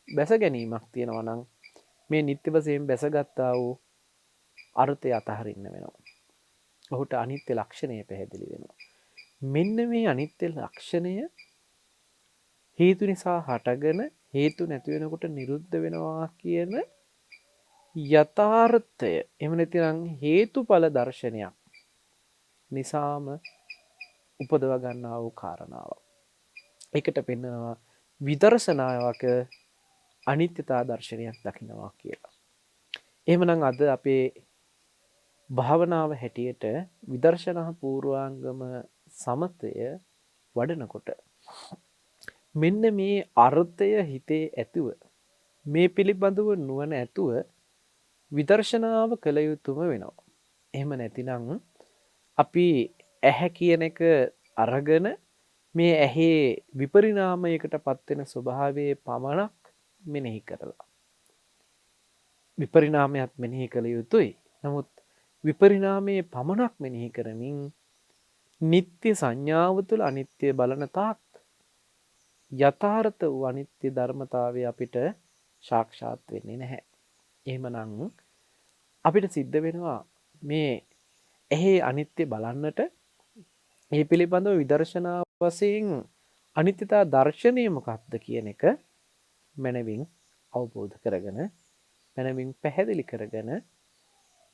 බැස ගැනීමක් තියෙනවා නම් මේ නිත්‍ය වශයෙන් බැසගත්තා වූ අර්ථය අතහරින්න වෙනවා. ඔහුට අනිත්‍ය ලක්ෂණය පැහැදිලි වෙනවා. මෙන්න මේ අනිත්‍ය ලක්ෂණය හේතු නිසා හටගෙන හේතු නැති වෙනකොට නිරුද්ධ වෙනවා කියන යථාර්ථය එහෙම නැතිනම් හේතුඵල දර්ශනයක් නිසාම උපදව ගන්නා වූ කාරණාවක්. ඒකට පෙන්නනවා විදර්ශනාවක අනිත්‍යතා දර්ශනයක් දකින්නවා කියලා. එහෙමනම් අද අපේ භාවනාව හැටියට විදර්ශනා පූර්වාංගම සමතය වඩනකොට මෙන්න මේ අර්ථය හිතේ ඇතුව මේ පිළිබඳව නුවණ ඇතුව විදර්ශනාව කළ යුතුම වෙනවා. එහෙම නැතිනම් අපි ඇහැ කියන එක අරගෙන මේ ඇහි විපරිණාමයකට පත්වෙන ස්වභාවයේ පමණක් මෙනෙහි කරලා විපරිණාමයක් මෙනෙහි කළ යුතුයි. නමුත් විපරිණාමයේ පමණක් මෙනෙහි කරමින් නිත්‍ය සංඥාව තුළ අනිත්‍ය බලන තාක් යථාර්ථ වූ අනිත්‍ය ධර්මතාවය අපිට සාක්ෂාත් වෙන්නේ නැහැ. එහෙමනම් අපිට සිද්ධ වෙනවා මේ ඇහි අනිත්‍ය බලන්නට මේ පිළිබඳව විදර්ශනා වශයෙන් අනිත්‍යතා දර්ශනය මොකක්ද කියන එක මනවින් අවබෝධ කරගෙන මනවින් පැහැදිලි කරගෙන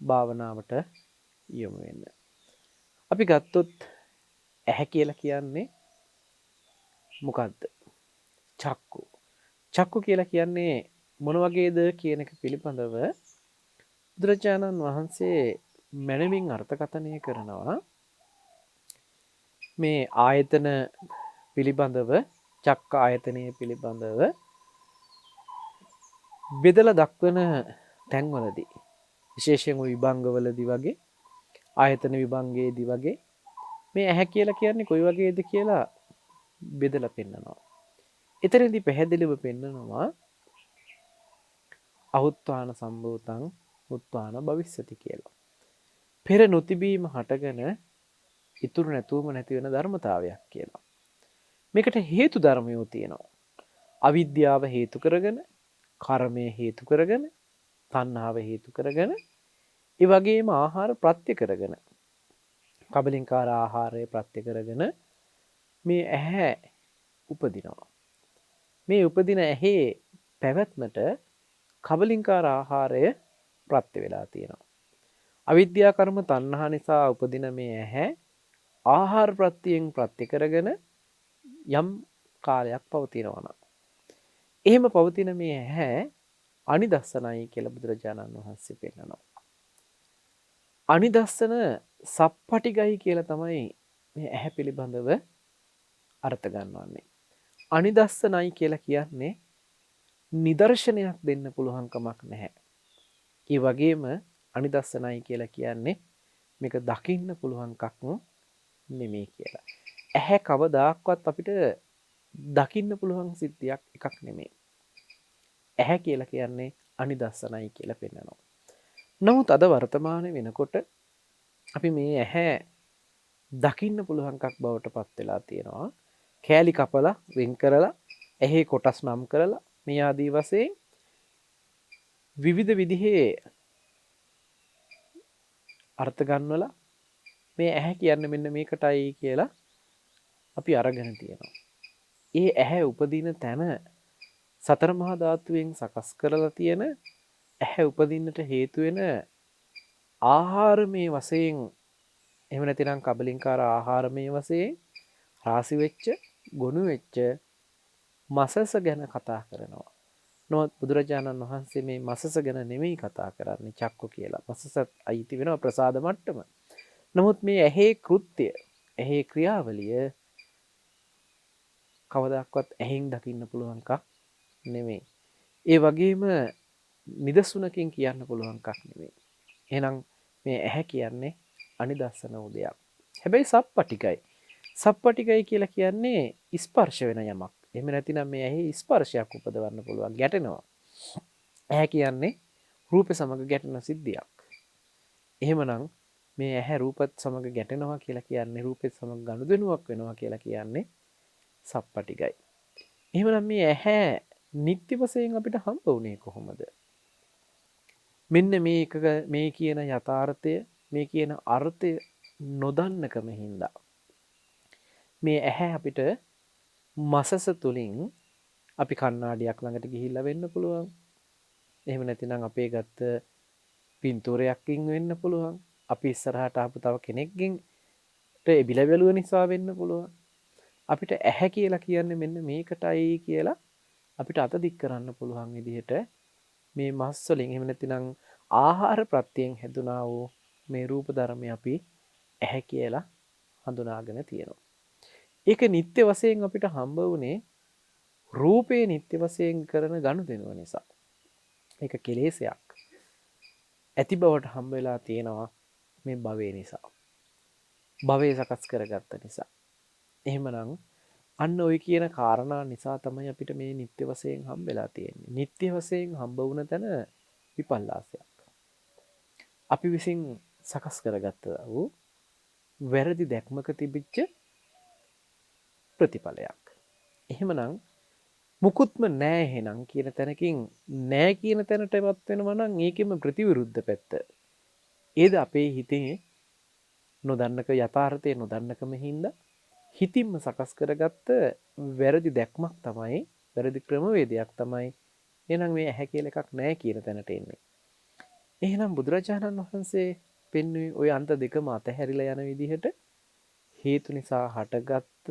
භාවනාවට යොමු වෙන්න. අපි ගත්තොත් ඇහැ කියලා කියන්නේ මොකක්ද? චක්කු. චක්කු කියලා කියන්නේ මොන වගේද කියන එක පිළිබඳව බුදුරජාණන් වහන්සේ මනමින් අර්ථකථනය කරනවා. මේ ආයතන පිළිබඳව චක්ක ආයතනය පිළිබඳව බෙදලා දක්වන තැන්වලදී විශේෂයෙන් විභංගවලදී වගේ ආයතන විභංගයේදී වගේ මේ ඇහැ කියලා කියන්නේ කොයි වගේද කියලා බෙදලා පෙන්නනවා. එතනදී පැහැදිලිව පෙන්නනවා අහුත්වාන සම්භූතං උත්වාන භවිස්සති කියලා. පෙර නොතිබීම හටගෙන ඉතුරු නැතුවම නැති වෙන ධර්මතාවයක් කියලා. මේකට හේතු ධර්මයෝ තියෙනවා. අවිද්‍යාව හේතු කරගෙන, කර්මය හේතු කරගෙන, තණ්හාව හේතු කරගෙන, ඒ වගේම ආහාර ප්‍රත්‍ය කරගෙන, කබලින්කාර ආහාරය ප්‍රත්‍ය කරගෙන මේ ඇහැ උපදිනවා. මේ උපදින ඇහි පැවැත්මට කබලින්කාර ආහාරය ප්‍රත්‍ය වෙලා තියෙනවා. අවිද්‍යා කර්ම තණ්හා නිසා උපදින මේ ඇහැ ආහාර ප්‍රත්‍යයෙන් ප්‍රත්‍ය කරගෙන යම් කාලයක් පවතිනවා නම් එහෙම පවතින මේ ඇහැ අනිදස්සනයි කියලා බුදුරජාණන් වහන්සේ පෙන්නනවා. අනිදස්සන සප්පටිගයි කියලා තමයි මේ ඇහැ පිළිබඳව අර්ථ ගන්නවන්නේ. අනිදස්සනයි කියලා කියන්නේ නිදර්ශනයක් දෙන්න පුළුවන් කමක් නැහැ. ඒ වගේම අනිදස්සනයි කියලා කියන්නේ මේක දකින්න පුළුවන් එකක් නෙමෙයි කියලා. ඇහැ කවදාක්වත් අපිට දකින්න පුළුවන් සිද්ධියක් එකක් නෙමෙයි. ඇහැ කියලා කියන්නේ අනිදස්සනයි කියලා පෙන්නනවා. නමුත් අද වර්තමානයේ වෙනකොට අපි මේ ඇහැ දකින්න පුළුවන් එකක් බවට පත් වෙලා තියෙනවා. කෑලි කපලා වෙන් කරලා ඇහි කොටස් නම් කරලා මේ ආදී වශයෙන් විවිධ විදිහේ අර්ථ ගන්නවලා මේ ඇහැ කියන්නේ මෙන්න මේකටයි කියලා අපි අරගෙන තියෙනවා. ඒ ඇහැ උපදින තැන සතර මහා ධාතුවෙන් සකස් කරලා තියෙන ඇහැ උපදින්නට හේතු වෙන ආහාරමේ වශයෙන් එහෙම නැතිනම් කබලින්කාර ආහාරමේ වශයෙන් රාසි වෙච්ච ගොනු වෙච්ච මසස ගැන කතා කරනවා. නොත් බුදුරජාණන් වහන්සේ මේ මසස ගැන නෙමෙයි කතා කරන්නේ චක්කු කියලා. මසසත් අයිති වෙනවා ප්‍රසාද මට්ටම. නමුත් මේ ඇහි කෘත්‍ය, ඇහි ක්‍රියාවලිය කවදාවත් ඇහෙන් දකින්න පුළුවන් එකක් නෙමෙයි. ඒ වගේම නිදසුනකින් කියන්න පුළුවන් එකක් නෙමෙයි. එහෙනම් මේ ඇහැ කියන්නේ අනිදස්සන උදයක්. හැබැයි සප්පටිකයි. සප්පටිකයි කියලා කියන්නේ ස්පර්ශ වෙන යමක්. එහෙම නැතිනම් මේ ඇහි ස්පර්ශයක් උපදවන්න පුළුවන්, ගැටෙනවා. ඇහැ කියන්නේ රූපේ සමග ගැටෙන සිද්ධියක්. එහෙමනම් මේ ඇහැ රූපත් සමග ගැටෙනවා කියලා කියන්නේ, රූපෙත් සමග ගනුදෙනුවක් වෙනවා කියලා කියන්නේ සප්පටිගයි. එහෙමනම් මේ ඇහැ නිත්‍ය වශයෙන් අපිට හම්බ වුණේ කොහොමද? මෙන්න මේ කියන යථාර්ථය, මේ කියන අර්ථය නොදන්නකම හින්දා මේ ඇහැ අපිට මසස තුලින් අපි කණ්ණාඩියක් ළඟට ගිහිල්ලා වෙන්න පුළුවන්. එහෙම නැතිනම් අපේ ගත්ත පින්තූරයක්කින් වෙන්න පුළුවන්. අපි ඉස්සරහට ආපු තව කෙනෙක්ගෙන් එබිලා බැලුව නිසා වෙන්න පුළුවන්. අපිට ඇහැ කියලා කියන්නේ මෙන්න මේකටයි කියලා අපිට අත දික් කරන්න පුළුවන් විදිහට මේ මස් වලින්, එහෙම නැතිනම් ආහාර ප්‍රත්‍යයෙන් හැදුනා වූ මේ රූප ධර්මය අපි ඇහැ කියලා හඳුනාගෙන තියෙනවා. ඒක නිත්‍ය වශයෙන් අපිට හම්බ වුණේ රූපේ නිත්‍ය වශයෙන් කරන ගනුදෙනුව නිසා. ඒක කෙලෙසයක් ඇති බවට හම්බ වෙලා තියෙනවා මේ භවය නිසා. භවය සකස් කරගත්ත නිසා. එහෙමනම් අන්න ඔය කියන කාරණා නිසා තමයි අපිට මේ නිත්‍ය වශයෙන් හම්බෙලා තියෙන්නේ. නිත්‍ය වශයෙන් හම්බ වුණ තැන විපල්ලාසයක්. අපි විසින් සකස් කරගත්ත වූ වැරදි දැක්මක තිබිච්ච ප්‍රතිඵලයක්. එහෙමනම් මුකුත්ම නෑ එහෙනම් කියන තැනකින් නෑ කියන තැනටපත් වෙනවා නම් ඒකෙම ප්‍රතිවිරුද්ධ පැත්ත. ඒද අපේ හිතේ නොදන්නක යථාර්ථය නොදන්නකම හින්දා හිතින්ම සකස් කරගත්ත වැරදි දැක්මක් තමයි, වැරදි ක්‍රමවේදයක් තමයි එහෙනම් මේ ඇහැ කියලා එකක් නෑ කියන තැනට එන්නේ. එහෙනම් බුදුරජාණන් වහන්සේ පෙන්වුවේ ওই අන්ත දෙකම අතහැරිලා යන විදිහට හේතු නිසා හටගත්ත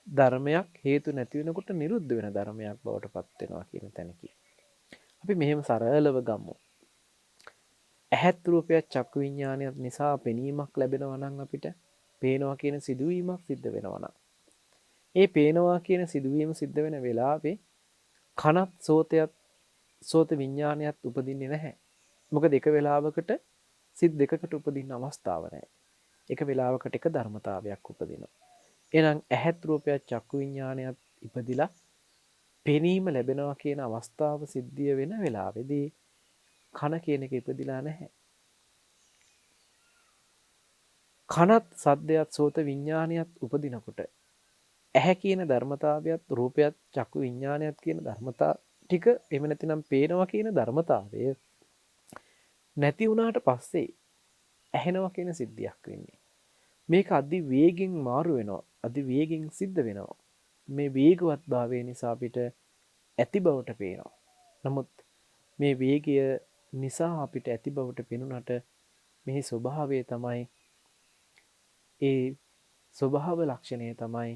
ධර්මයක් හේතු නැති වෙනකොට නිරුද්ධ වෙන ධර්මයක් බවට පත් වෙනවා කියන තැනකින්. අපි මෙහෙම සරලව ගමු. ඇහත් රූපයක් චක්කු විඥානයක් නිසා පෙනීමක් ලැබෙනවා නම් අපිට පේනවා කියන සිදුවීමක් සිද්ධ වෙනවා නම් ඒ පේනවා කියන සිදුවීම සිද්ධ වෙන වෙලාවේ කනත් සෝත විඥානයත් උපදින්නේ නැහැ. මොකද එක වෙලාවකට සිත් දෙකකට උපදින්න අවස්ථාව නැහැ. එක වෙලාවකට එක ධර්මතාවයක් උපදිනවා. එහෙනම් ඇහත් රූපයක් චක්කු විඥානයත් ඉපදිලා පෙනීම ලැබෙනවා කියන අවස්ථාව සිද්ධිය වෙන වෙලාවේදී කන කියන එක ඉපදිලා නැහැ. කනත් සද්දයක් සෝත විඥානයත් උපදිනකොට ඇහැ කියන ධර්මතාවයත් රූපයත් චක්කු විඥානයත් කියන ධර්මතා ටික, එහෙම නැතිනම් පේනවා කියන ධර්මතාවය නැති වුණාට පස්සේ ඇහෙනවා කියන සිද්ධියක් වෙන්නේ. මේක අධි වේගෙන් මාරු වෙනවා, අධි වේගෙන් සිද්ධ වෙනවා. මේ වේගවත් භාවය නිසා අපිට ඇති බවට පේනවා. නමුත් මේ වේගය නිසා අපිට ඇති බවට පෙනුනට මේ ස්වභාවය තමයි, ඒ ස්වභාව ලක්ෂණය තමයි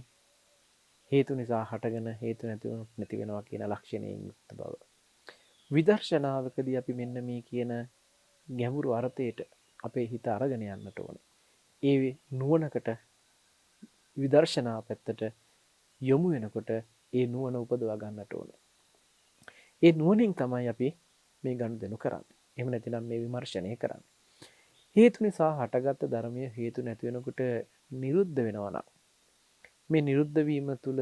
හේතු නිසා හටගෙන හේතු නැති වෙනවා කියන ලක්ෂණයෙන් යුක්ත බව. විදර්ශනාවකදී අපි මෙන්න මේ කියන ගැඹුරු අර්ථයට අපේ හිත අරගෙන යන්නට ඕන. ඒ නුවණකට, විදර්ශනා පැත්තට යොමු වෙනකොට ඒ නුවණ උපදවා ගන්නට ඕන. ඒ නුවණින් තමයි අපි මේ ගනුදෙනු කරන්නේ. එහෙම නැතිනම් මේ විමර්ශනය කරන්නේ. හේතු නිසා හටගත්ත ධර්මය හේතු නැති වෙනකොට නිරුද්ධ වෙනවා නම් මේ නිරුද්ධ වීම තුල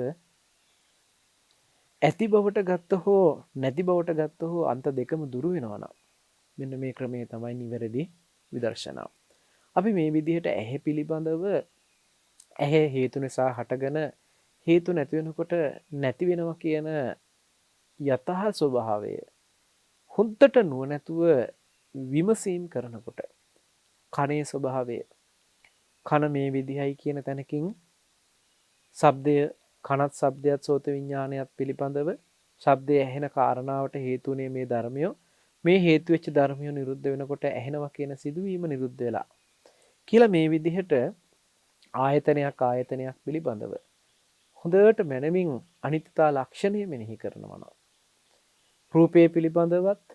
ඇති බවට ගත්ත හෝ නැති බවට ගත්ත හෝ අන්ත දෙකම දුරු වෙනවා නම් මෙන්න මේ ක්‍රමය තමයි නිවැරදි විදර්ශනාව. අපි මේ විදිහට ඇහැ පිළිබඳව ඇහැ හේතු නිසා හටගෙන හේතු නැති වෙනකොට නැති වෙනවා කියන යථා ස්වභාවය හොඳට නුවණැතුව විමසීම් කරනකොට කනේ ස්වභාවය, කන මේ විදිහයි කියන තැනකින් ශබ්දය, කනත් ශබ්දයත් සෝත විඥානයත් පිළිබඳව ශබ්දය ඇහෙන කාරණාවට හේතුනේ මේ ධර්මය. මේ හේතු වෙච්ච ධර්මය නිරුද්ධ වෙනකොට ඇහෙනවා කියන සිදුවීම නිරුද්ධ වෙලා කියලා මේ විදිහට ආයතනයක් පිළිබඳව හොඳට මනමින් අනිත්‍යතා ලක්ෂණය මෙනෙහි කරනවා නම් රූපේ පිළිබඳවත්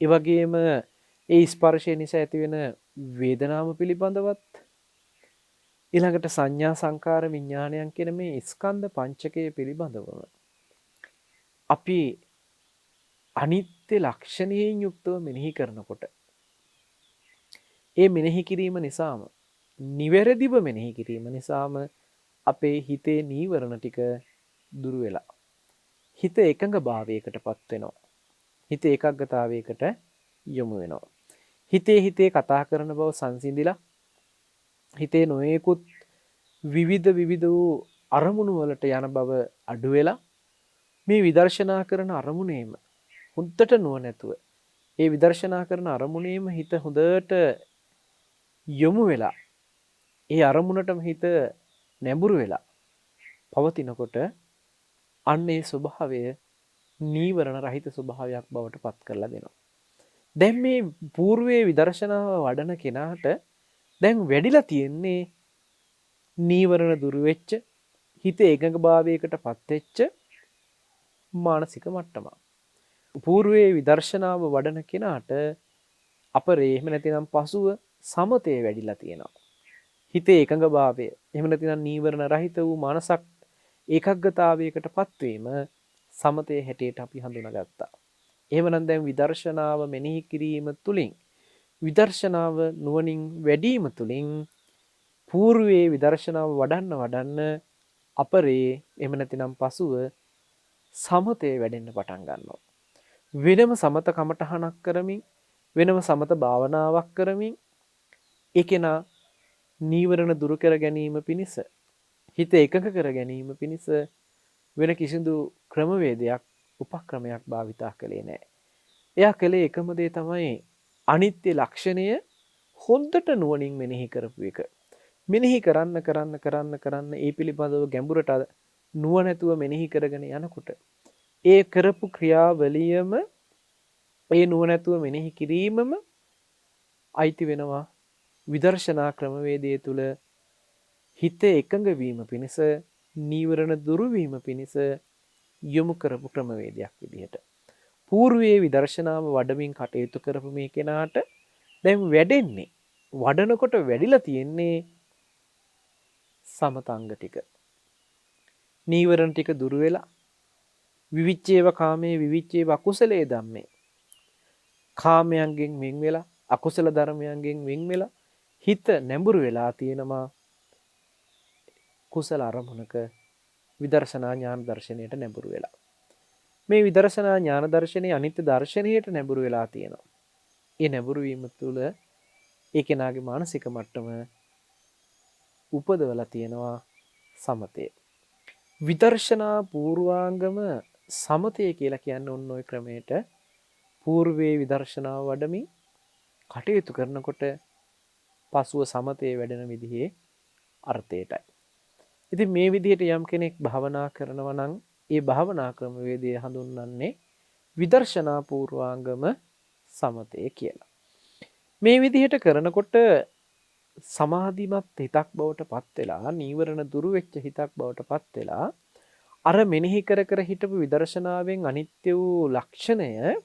ඒ වගේම ඒ ස්පර්ශය නිසා ඇතිවෙන වේදනාව පිළිබඳවත් ඊළඟට සංඥා සංකාර විඥානයන් කියන මේ ස්කන්ධ පංචකය පිළිබඳවම අපි අනිත්‍ය ලක්ෂණයෙන් යුක්තව මෙනෙහි කරනකොට ඒ මෙනෙහි කිරීම නිසාම, නිවැරදිව මෙනෙහි කිරීම නිසාම අපේ හිතේ නීවරණ ටික දුරු වෙලා හිත එකඟ භාවයකටපත් වෙනවා. හිත ඒකාග්‍රතාවයකට යොමු වෙනවා. හිතේ කතා කරන බව සංසිඳිලා හිතේ නොයෙකුත් විවිධ වූ අරමුණු වලට යන බව අඩු වෙලා මේ විදර්ශනා කරන අරමුණේම හොඳට නුවණැතුව ඒ විදර්ශනා කරන අරමුණේම හිත හොඳට යොමු වෙලා ඒ අරමුණටම හිත නැඹුරු වෙලා පවතිනකොට අන්නේ ස්වභාවය නීවරණ රහිත ස්වභාවයක් බවට පත් කරලා දෙනවා. දැන් මේ పూర్වයේ විදර්ශනාව වඩන කෙනාට දැන් වැඩිලා තියෙන්නේ නීවරණ දුරු වෙච්ච හිත ඒකඟභාවයකට පත් වෙච්ච මානසික මට්ටම. పూర్වයේ විදර්ශනාව වඩන කෙනාට අපරේ එහෙම නැතිනම් පසුව සමතේ වැඩිලා තියෙනවා. හිතේ එකඟභාවය එහෙම නැතිනම් නීවරණ රහිත වූ මානසක් ඒකග්ගතාවයකට පත්වීම සමතේ හැටියට අපි හඳුනාගත්තා. එහෙමනම් දැන් විදර්ශනාව මෙනෙහි කිරීම තුළින් විදර්ශනාව නුවණින් වැඩිම තුළින් పూర్වයේ විදර්ශනාව වඩන්න අපරේ එහෙම නැතිනම් පසුව සමතේ වැඩෙන්න පටන් ගන්නවා. වෙනම සමත කමඨහනක් කරමින් වෙනම සමත භාවනාවක් කරමින් ඒකේනා නීවරණ දුරු කර ගැනීම පිණිස හිත එකඟ කර ගැනීම පිණිස වෙන කිසිදු ක්‍රමවේදයක් උපක්‍රමයක් භාවිතා කළේ නැහැ. එයා කළේ එකම දේ තමයි අනිත්‍ය ලක්ෂණය හොඳට නුවණින් මෙනෙහි කරපු එක. මෙනෙහි කරන්න ඒ පිළිබඳව ගැඹුරට නුවණැතුව මෙනෙහි කරගෙන යනකොට ඒ කරපු ක්‍රියාවලියම ඒ නුවණැතුව මෙනෙහි කිරීමම අයිති වෙනවා විදර්ශනා ක්‍රමවේදයේ තුල හිත එකඟ වීම පිණිස නීවරණ දුරු වීම පිණිස යොමු කරපු ක්‍රමවේදයක් විදිහට. పూర్වයේ විදර්ශනාව වඩමින් කටයුතු කරපු මේ කෙනාට දැන් වැඩෙන්නේ වඩනකොට වැඩිලා තියෙන්නේ සමතංග ටික. නීවරණ ටික දුරු වෙලා විවිච්ඡේව කාමයේ විවිච්ඡේව අකුසලයේ ධම්මේ කාමයන්ගෙන් වෙන් වෙලා අකුසල ධර්මයන්ගෙන් වෙන් වෙලා හිත නැඹුරු වෙලා තියෙනවා කුසල අරමුණක විදර්ශනා ඥාන දර්ශනයට නැඹුරු වෙලා. මේ විදර්ශනා ඥාන දර්ශනයේ අනිත්‍ය දර්ශනයට නැඹුරු වෙලා තියෙනවා. ඒ නැඹුරු වීම තුළ ඒ කෙනාගේ මානසික මට්ටම උපදවලා තියෙනවා සමතය. විදර්ශනා පූර්වාංගම සමතය කියලා කියන්නේ ඔන්න ඔය ක්‍රමයට పూర్වයේ විදර්ශනාව වඩමින් කටයුතු කරනකොට පසුව සමතේ වැඩෙන විදිහේ අර්ථයටයි. ඉතින් මේ විදිහට යම් කෙනෙක් භාවනා කරනවා නම් ඒ භාවනා ක්‍රමවේදය හඳුන්වන්නේ විදර්ශනා පූර්වාංගම සමතය කියලා. මේ විදිහට කරනකොට සමාධිමත් හිතක් බවට පත් වෙලා නීවරණ දුරු වෙච්ච හිතක් බවට පත් වෙලා අර මෙනෙහි කර හිටපු විදර්ශනාවෙන් අනිත්‍ය වූ ලක්ෂණය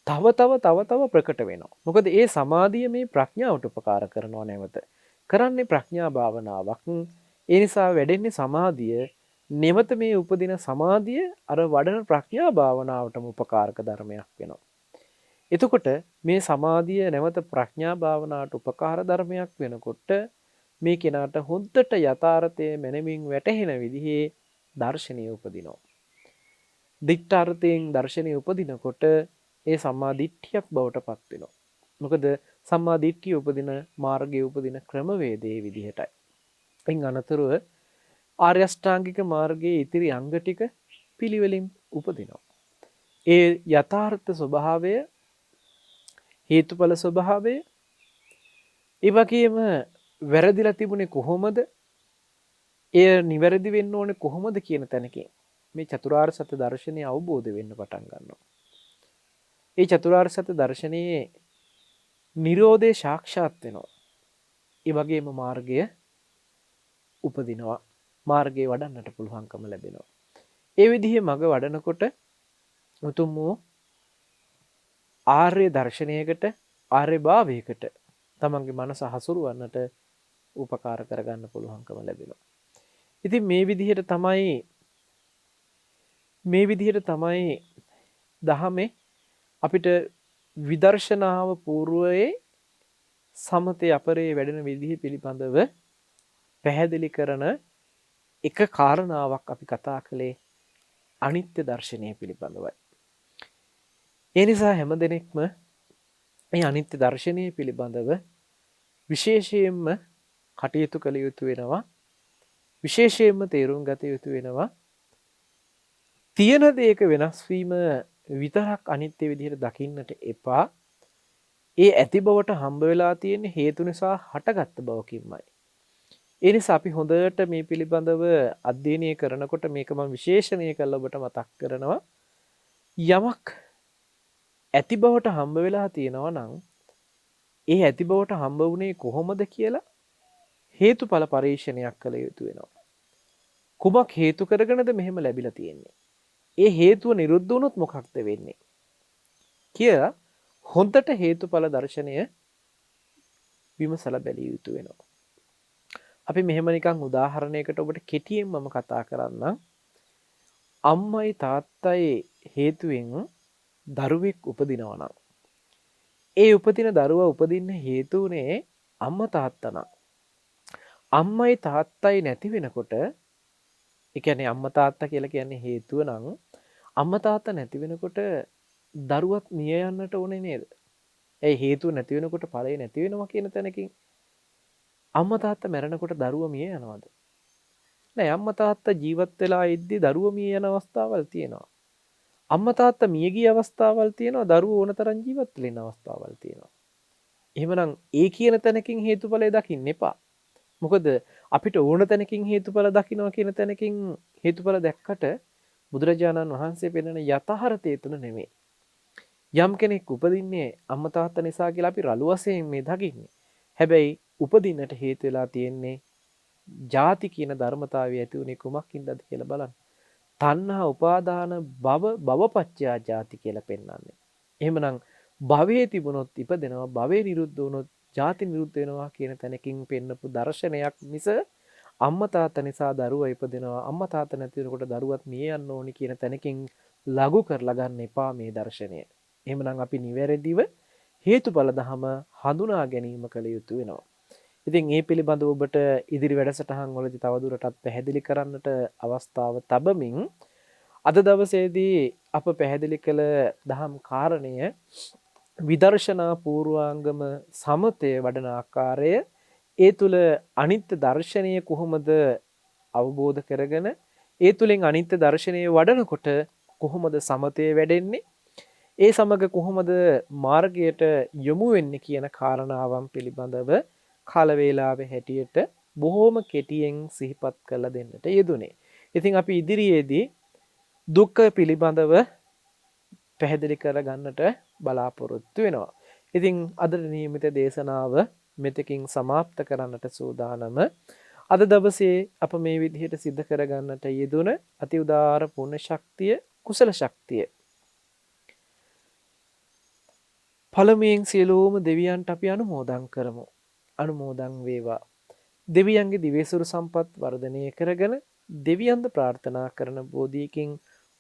තව ප්‍රකට වෙනවා. මොකද ඒ සමාධිය මේ ප්‍රඥාවට උපකාර කරනවා නැවත. කරන්නේ ප්‍රඥා භාවනාවක්. ඒ නිසා වැඩෙන්නේ සමාධිය. නැවත මේ උපදින සමාධිය අර වඩන ප්‍රඥා භාවනාවටම උපකාරක ධර්මයක් වෙනවා. එතකොට මේ සමාධිය නැවත ප්‍රඥා භාවනාවට උපකාර ධර්මයක් වෙනකොට මේ කෙනාට හොඳට යථාර්ථය මනමින් වැටහෙන විදිහේ දර්ශනීය උපදිනවා. දිට්ඨාර්ථයෙන් දර්ශනීය උපදිනකොට ඒ සම්මා දිට්ඨියක් බවට පත් වෙනවා. මොකද සම්මා දිට්ඨිය උපදින මාර්ගයේ උපදින ක්‍රමවේදයේ විදිහටයි. ඉන් අනතුරුව ආර්ය අෂ්ටාංගික මාර්ගයේ ඉතිරි අංග ටික පිළිවෙලින් උපදිනවා. ඒ යථාර්ථ ස්වභාවය හේතුඵල ස්වභාවය ඒ වගේම වැරදිලා තිබුණේ කොහොමද? එය නිවැරදි වෙන්න ඕනේ කොහොමද කියන තැනකින් මේ චතුරාර්ය සත්‍ය දර්ශනය අවබෝධ වෙන්න පටන් ගන්නවා. ඒ චතුරාර්ය සත්‍ය දර්ශනයේ නිරෝධය සාක්ෂාත් වෙනවා. ඒ වගේම මාර්ගය උපදිනවා. මාර්ගය වඩන්නට පුළුවන්කම ලැබෙනවා. ඒ විදිහේ මඟ වඩනකොට උතුම් වූ ආර්ය දර්ශනයකට ආර්ය භාවයකට තමන්ගේ මනස හසුරුවන්නට උපකාර කරගන්න පුළුවන්කම ලැබෙනවා. ඉතින් මේ විදිහට තමයි දහමේ අපිට විදර්ශනාව పూర్වයේ සමතේ අපරේ වැඩෙන විදිහ පිළිබඳව පැහැදිලි කරන එක කාරණාවක් අපි කතා කළේ අනිත්‍ය දර්ශනය පිළිබඳවයි. ඒ නිසා හැම දෙනෙක්ම මේ අනිත්‍ය දර්ශනය පිළිබඳව විශේෂයෙන්ම කටයුතු කළ යුතු වෙනවා. විශේෂයෙන්ම තේරුම් ගත යුතු වෙනවා. තියෙන දේක වෙනස් වීම විතරක් අනිත්‍ය විදිහට දකින්නට එපා. ඒ ඇති බවට හම්බ වෙලා තියෙන හේතු නිසා හටගත්ත බවකින්මයි. ඒ නිසා අපි හොඳට මේ පිළිබඳව අධ්‍යයනය කරනකොට මේක මම විශේෂණය කරලා ඔබට මතක් කරනවා. යමක් ඇති බවට හම්බ වෙලා තියෙනවා නම් ඒ ඇති බවට හම්බ වුණේ කොහොමද කියලා හේතුඵල පරීක්ෂණයක් කළ යුතු වෙනවා. කුමක් හේතු කරගෙනද මෙහෙම ලැබිලා තියෙන්නේ? ඒ හේතුව නිරුද්ධ වුණොත් මොකක්ද වෙන්නේ? කියලා හොඳට හේතුඵල දර්ශනය විමසලා බැලිය යුතු වෙනවා. අපි මෙහෙම නිකන් උදාහරණයකට ඔබට කෙටියෙන් මම කතා කරන්නම්. අම්මයි තාත්තයි හේතුවෙන් දරුවෙක් උපදිනවා නම් ඒ උපදින දරුවා උපදින්න හේතු උනේ අම්මා තාත්තා නම්. අම්මයි තාත්තයි නැති වෙනකොට, ඒ කියන්නේ අම්මා තාත්තා කියලා කියන්නේ හේතුව නම්, අම්මා තාත්තා නැති වෙනකොට දරුවත් මිය යන්නට ඕනේ නේද? ඒ හේතුව නැති වෙනකොට ඵලය නැති වෙනවා කියන තැනකින් අම්මා තාත්තා මැරෙනකොට දරුවා මිය යනවද? නෑ, අම්මා තාත්තා ජීවත් වෙලා ඉද්දි දරුවා මිය යන අවස්ථාවල් තියෙනවා. අම්මා තාත්තා මිය ගිය අවස්ථාවල් තියෙනවා, දරුවෝ ඕන තරම් ජීවත් වෙලා ඉන්න අවස්ථාවල් තියෙනවා. එහෙමනම් ඒ කියන තැනකින් හේතුඵලය දකින්න එපා. මොකද අපිට ඕන තැනකින් හේතුඵල දකින්නවා කියන තැනකින් හේතුඵල දැක්කට බුදුරජාණන් වහන්සේ පෙන්නන යථාර්ථය එතන නෙමෙයි. යම් කෙනෙක් උපදින්නේ අම්මා තාත්තා නිසා කියලා අපි රළු වශයෙන් මේ දකින්නේ. හැබැයි උපදින්නට හේතු වෙලා තියෙන්නේ ජාති කියන ධර්මතාවය ඇති උනේ කුමක්ින්දද කියලා බලන්න. තණ්හා උපාදාන භවපච්චයා ජාති කියලා පෙන්වන්නේ. එහෙමනම් භවයේ තිබුණොත් ඉපදෙනවා, භවයේ නිරුද්ධ වුණොත් ජාති නිරුද්ධ වෙනවා කියන තැනකින් පෙන්නපු දර්ශනයක් මිස අම්මා තාත්තා නිසා දරුවා ඉපදෙනවා, අම්මා තාත්තා නැති වෙනකොට දරුවත් මිය යන්න ඕනි කියන තැනකින් ලඝු කරලා ගන්න එපා මේ දර්ශනය. එහෙමනම් අපි නිවැරදිව හේතුඵල ධම හඳුනා ගැනීම කළ යුතු වෙනවා. ඉතින් මේ පිළිබඳව ඔබට ඉදිරි වැඩසටහන් වලදී තවදුරටත් පැහැදිලි කරන්නට අවස්ථාව තබමින් අද දවසේදී අප පැහැදිලි කළ දහම් කාරණය විදර්ශනා පූර්වාංගම සමතය වඩන ආකාරය, ඒ තුල අනිත්‍ය දර්ශනය කොහොමද අවබෝධ කරගෙන ඒ තුලින් අනිත්‍ය දර්ශනය වඩනකොට කොහොමද සමතය වැඩෙන්නේ, ඒ සමග කොහොමද මාර්ගයට යොමු වෙන්නේ කියන කාරණාවන් පිළිබඳව කාල වේලාවේ හැටියට බොහෝම කෙටියෙන් සිහිපත් කරලා දෙන්නට යෙදුනේ. ඉතින් අපි ඉදිරියේදී දුක්ඛ පිළිබඳව පැහැදිලි කර ගන්නට බලාපොරොත්තු වෙනවා. ඉතින් අද නියමිත දේශනාව මෙතකින් સમાપ્ત කරන්නට සූදානම. අද දවසේ අප මේ විදිහට සිද්ධ කර ගන්නට යෙදුන අති උදාර පුණ්‍ය ශක්තිය, කුසල ශක්තිය පළමුවෙන් සියලුම දෙවියන්ට අපි අනුමෝදන් කරමු. අනුමෝදන් වේවා. දෙවියන්ගේ දිවේසුරු සම්පත් වර්ධනය කරගෙන දෙවියන්ද ප්‍රාර්ථනා කරන බෝධියකින්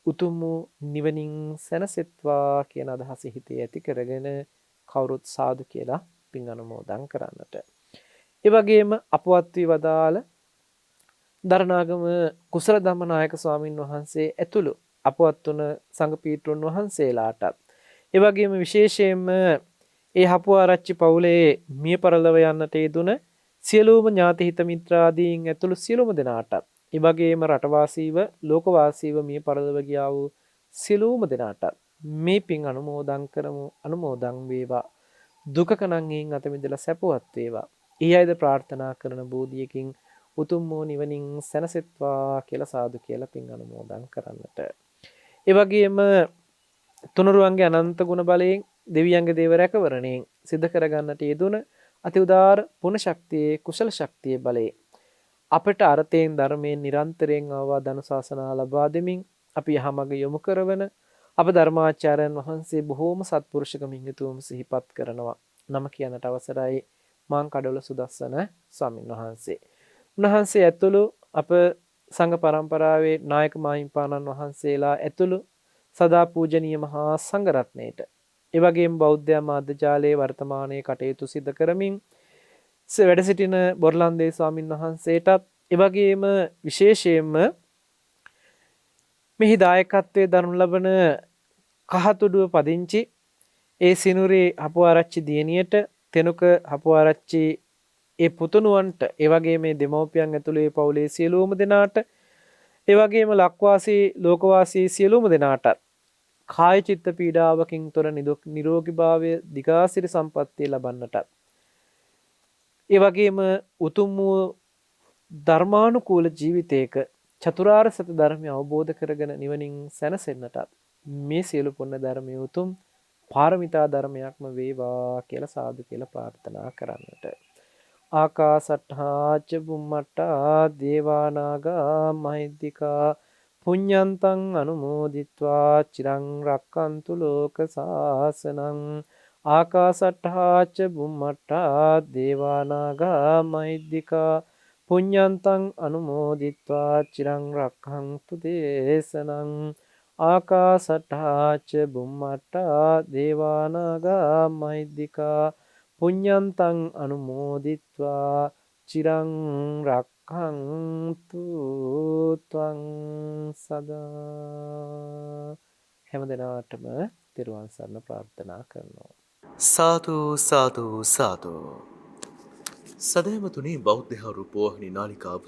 උතුම් වූ නිවනින් සැනසෙත්වා කියන අදහස හිතේ ඇති කරගෙන කවුරුත් සාදු කියලා පින් අනුමෝදන් කරන්නට. ඒ වගේම අපවත් වී වදාළ දරණාගම කුසල ධම්මනායක ස්වාමින් වහන්සේ ඇතුළු අපවත් වුණ සංඝ පීඨුන් වහන්සේලාටත්, ඒ වගේම විශේෂයෙන්ම ඒ හපුආරච්චි පවුලේ මිය පරලොව යන්නට යෙදුන සියලුම ඥාති හිත මිත්‍රාදීන් ඇතුළු සියලුම දෙනාටත්, ඒ වගේම රටවාසීව ලෝකවාසීව මිය පරලොව ගියා වූ සියලුම දෙනාටත් මේ පින් අනුමෝදන් කරමු. අනුමෝදන් වේවා. දුකක නම් එයින් අත මිදලා සැපවත් වේවා. ඊ අයද ප්‍රාර්ථනා කරන බෝධියකින් උතුම් වූ නිවනින් සැනසෙත්වා කියලා සාදු කියලා පින් අනුමෝදන් කරන්නට. ඒ වගේම තුනුරුවන්ගේ අනන්ත ගුණ බලයෙන් දෙවියන්ගේ දේව රැකවරණයෙන් සිද්ධ කරගන්නට යෙදුන අති උදාර පුණ්‍ය ශක්තියේ, කුසල ශක්තියේ බලයෙන් අපට අර්ථයෙන් ධර්මයෙන් නිරන්තරයෙන් අවවාද අනුශාසනා ලබා දෙමින් අපි යහමඟ යොමු කරවන අප ධර්මාචාර්යයන් වහන්සේ බොහෝම සත්පුරුෂකමින් යුතුවම සිහිපත් කරනවා. නම කියනට අවසරයි මාංකඩවල සුදස්සන ස්වාමින් වහන්සේ. උන්වහන්සේ ඇතුළු අප සංඝ පරම්පරාවේ නායක මාහිමිපාණන් වහන්සේලා ඇතුළු සදා පූජනීය මහා සංඝරත්නයට, ඒ වගේම බෞද්ධ මාධ්‍ය ජාලයේ වර්තමානයේ කටයුතු සිදු කරමින් වැඩ සිටින බොරලන්දේ ස්වාමින් වහන්සේටත්, එවගේම විශේෂයෙන්ම මෙහි දායකත්වයේ දරනු ලබන කහතුඩුව පදිංචි ඒ සිනුරේ හපුආරච්චි දියණියට තෙනුක හපුආරච්චි ඒ පුතුණුවන්ට ඒ වගේම මේ දෙමව්පියන් ඇතුළේ පවුලේ සියලුම දෙනාට ඒ වගේම ලක්වාසී ලෝකවාසී සියලුම දෙනාට කාය චිත්ත පීඩාවකින් තොර නිරෝගීභාවය දිගාසිරි සම්පන්නිය ලබන්නට ඒ වගේම උතුම් වූ ධර්මානුකූල ජීවිතයක චතුරාර්ය සත්‍ය ධර්මය අවබෝධ කරගෙන නිවනින් සැනසෙන්නට මේ සියලු පුණ්‍ය ධර්මයේ උතුම් පාරමිතා ධර්මයක්ම වේවා කියලා සාදු කියලා ප්‍රාර්ථනා කරන්නට. ආකාසට්ඨා ච බුම්මට්ටා දේවා නාග මහිද්దికා පුඤ්ඤන්තං අනුමෝදිත්වා චිරං රක්칸තු ලෝක සාසනං. ආකාසට්ඨා ච බුම්මට්ටා දේවා නාග මහිද්దికා පුඤ්ඤන්තං අනුමෝදිත්වා චිරං රක්ඛන්තු දේශනං. ආකාසට්ඨා ච බුම්මට්ටා දේවා නාග මහිද්దికා පුඤ්ඤන්තං අනුමෝදිත්වා චිරං රක්ඛන්තු ත්වං සදා. හැම දිනාටම තෙරුවන් සරණ ප්‍රාර්ථනා කරනවා.
සාදු සාදු සාදු. සදහැවතුනි බෞද්ධ රූපවාහිනී නාලිකාව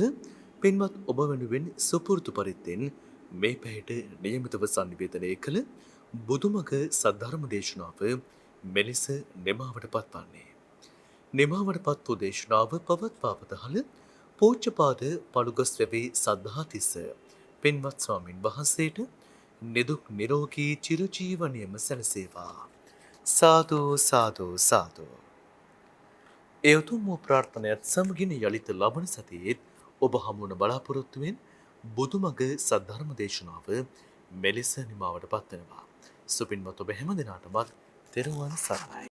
පින්වත් ඔබ වෙනුවෙන් සුපුරුදු පරිද්දෙන් මේ පැයට නියමිතව සංනිවේදනය කළ බුදුමග සද්ධර්ම දේශනාව මෙලෙස නිමාවට පත්වන්නේ. නිමාවට පත් වූ දේශනාව පවත්වාවතහල පූජ්‍යපාද පළුගස්වැවේ සද්ධාතිස්ස පින්වත් ස්වාමින් වහන්සේට නිදුක් නිරෝගී චිරජීවනයේම සැලසේවා. සාදු සාදු සාදු. ඒ උතුම් වූ ප්‍රාර්ථනයත් සමගින් යලිත ලබන සතියේත් ඔබ හමුවන බලාපොරොත්තුවෙන් බුදුමග සද්ධර්ම දේශනාව මෙලෙස නිමාවට පත්වනවා. සුපින්වත් ඔබ හැම දිනාටමත් තෙරුවන් සරණයි.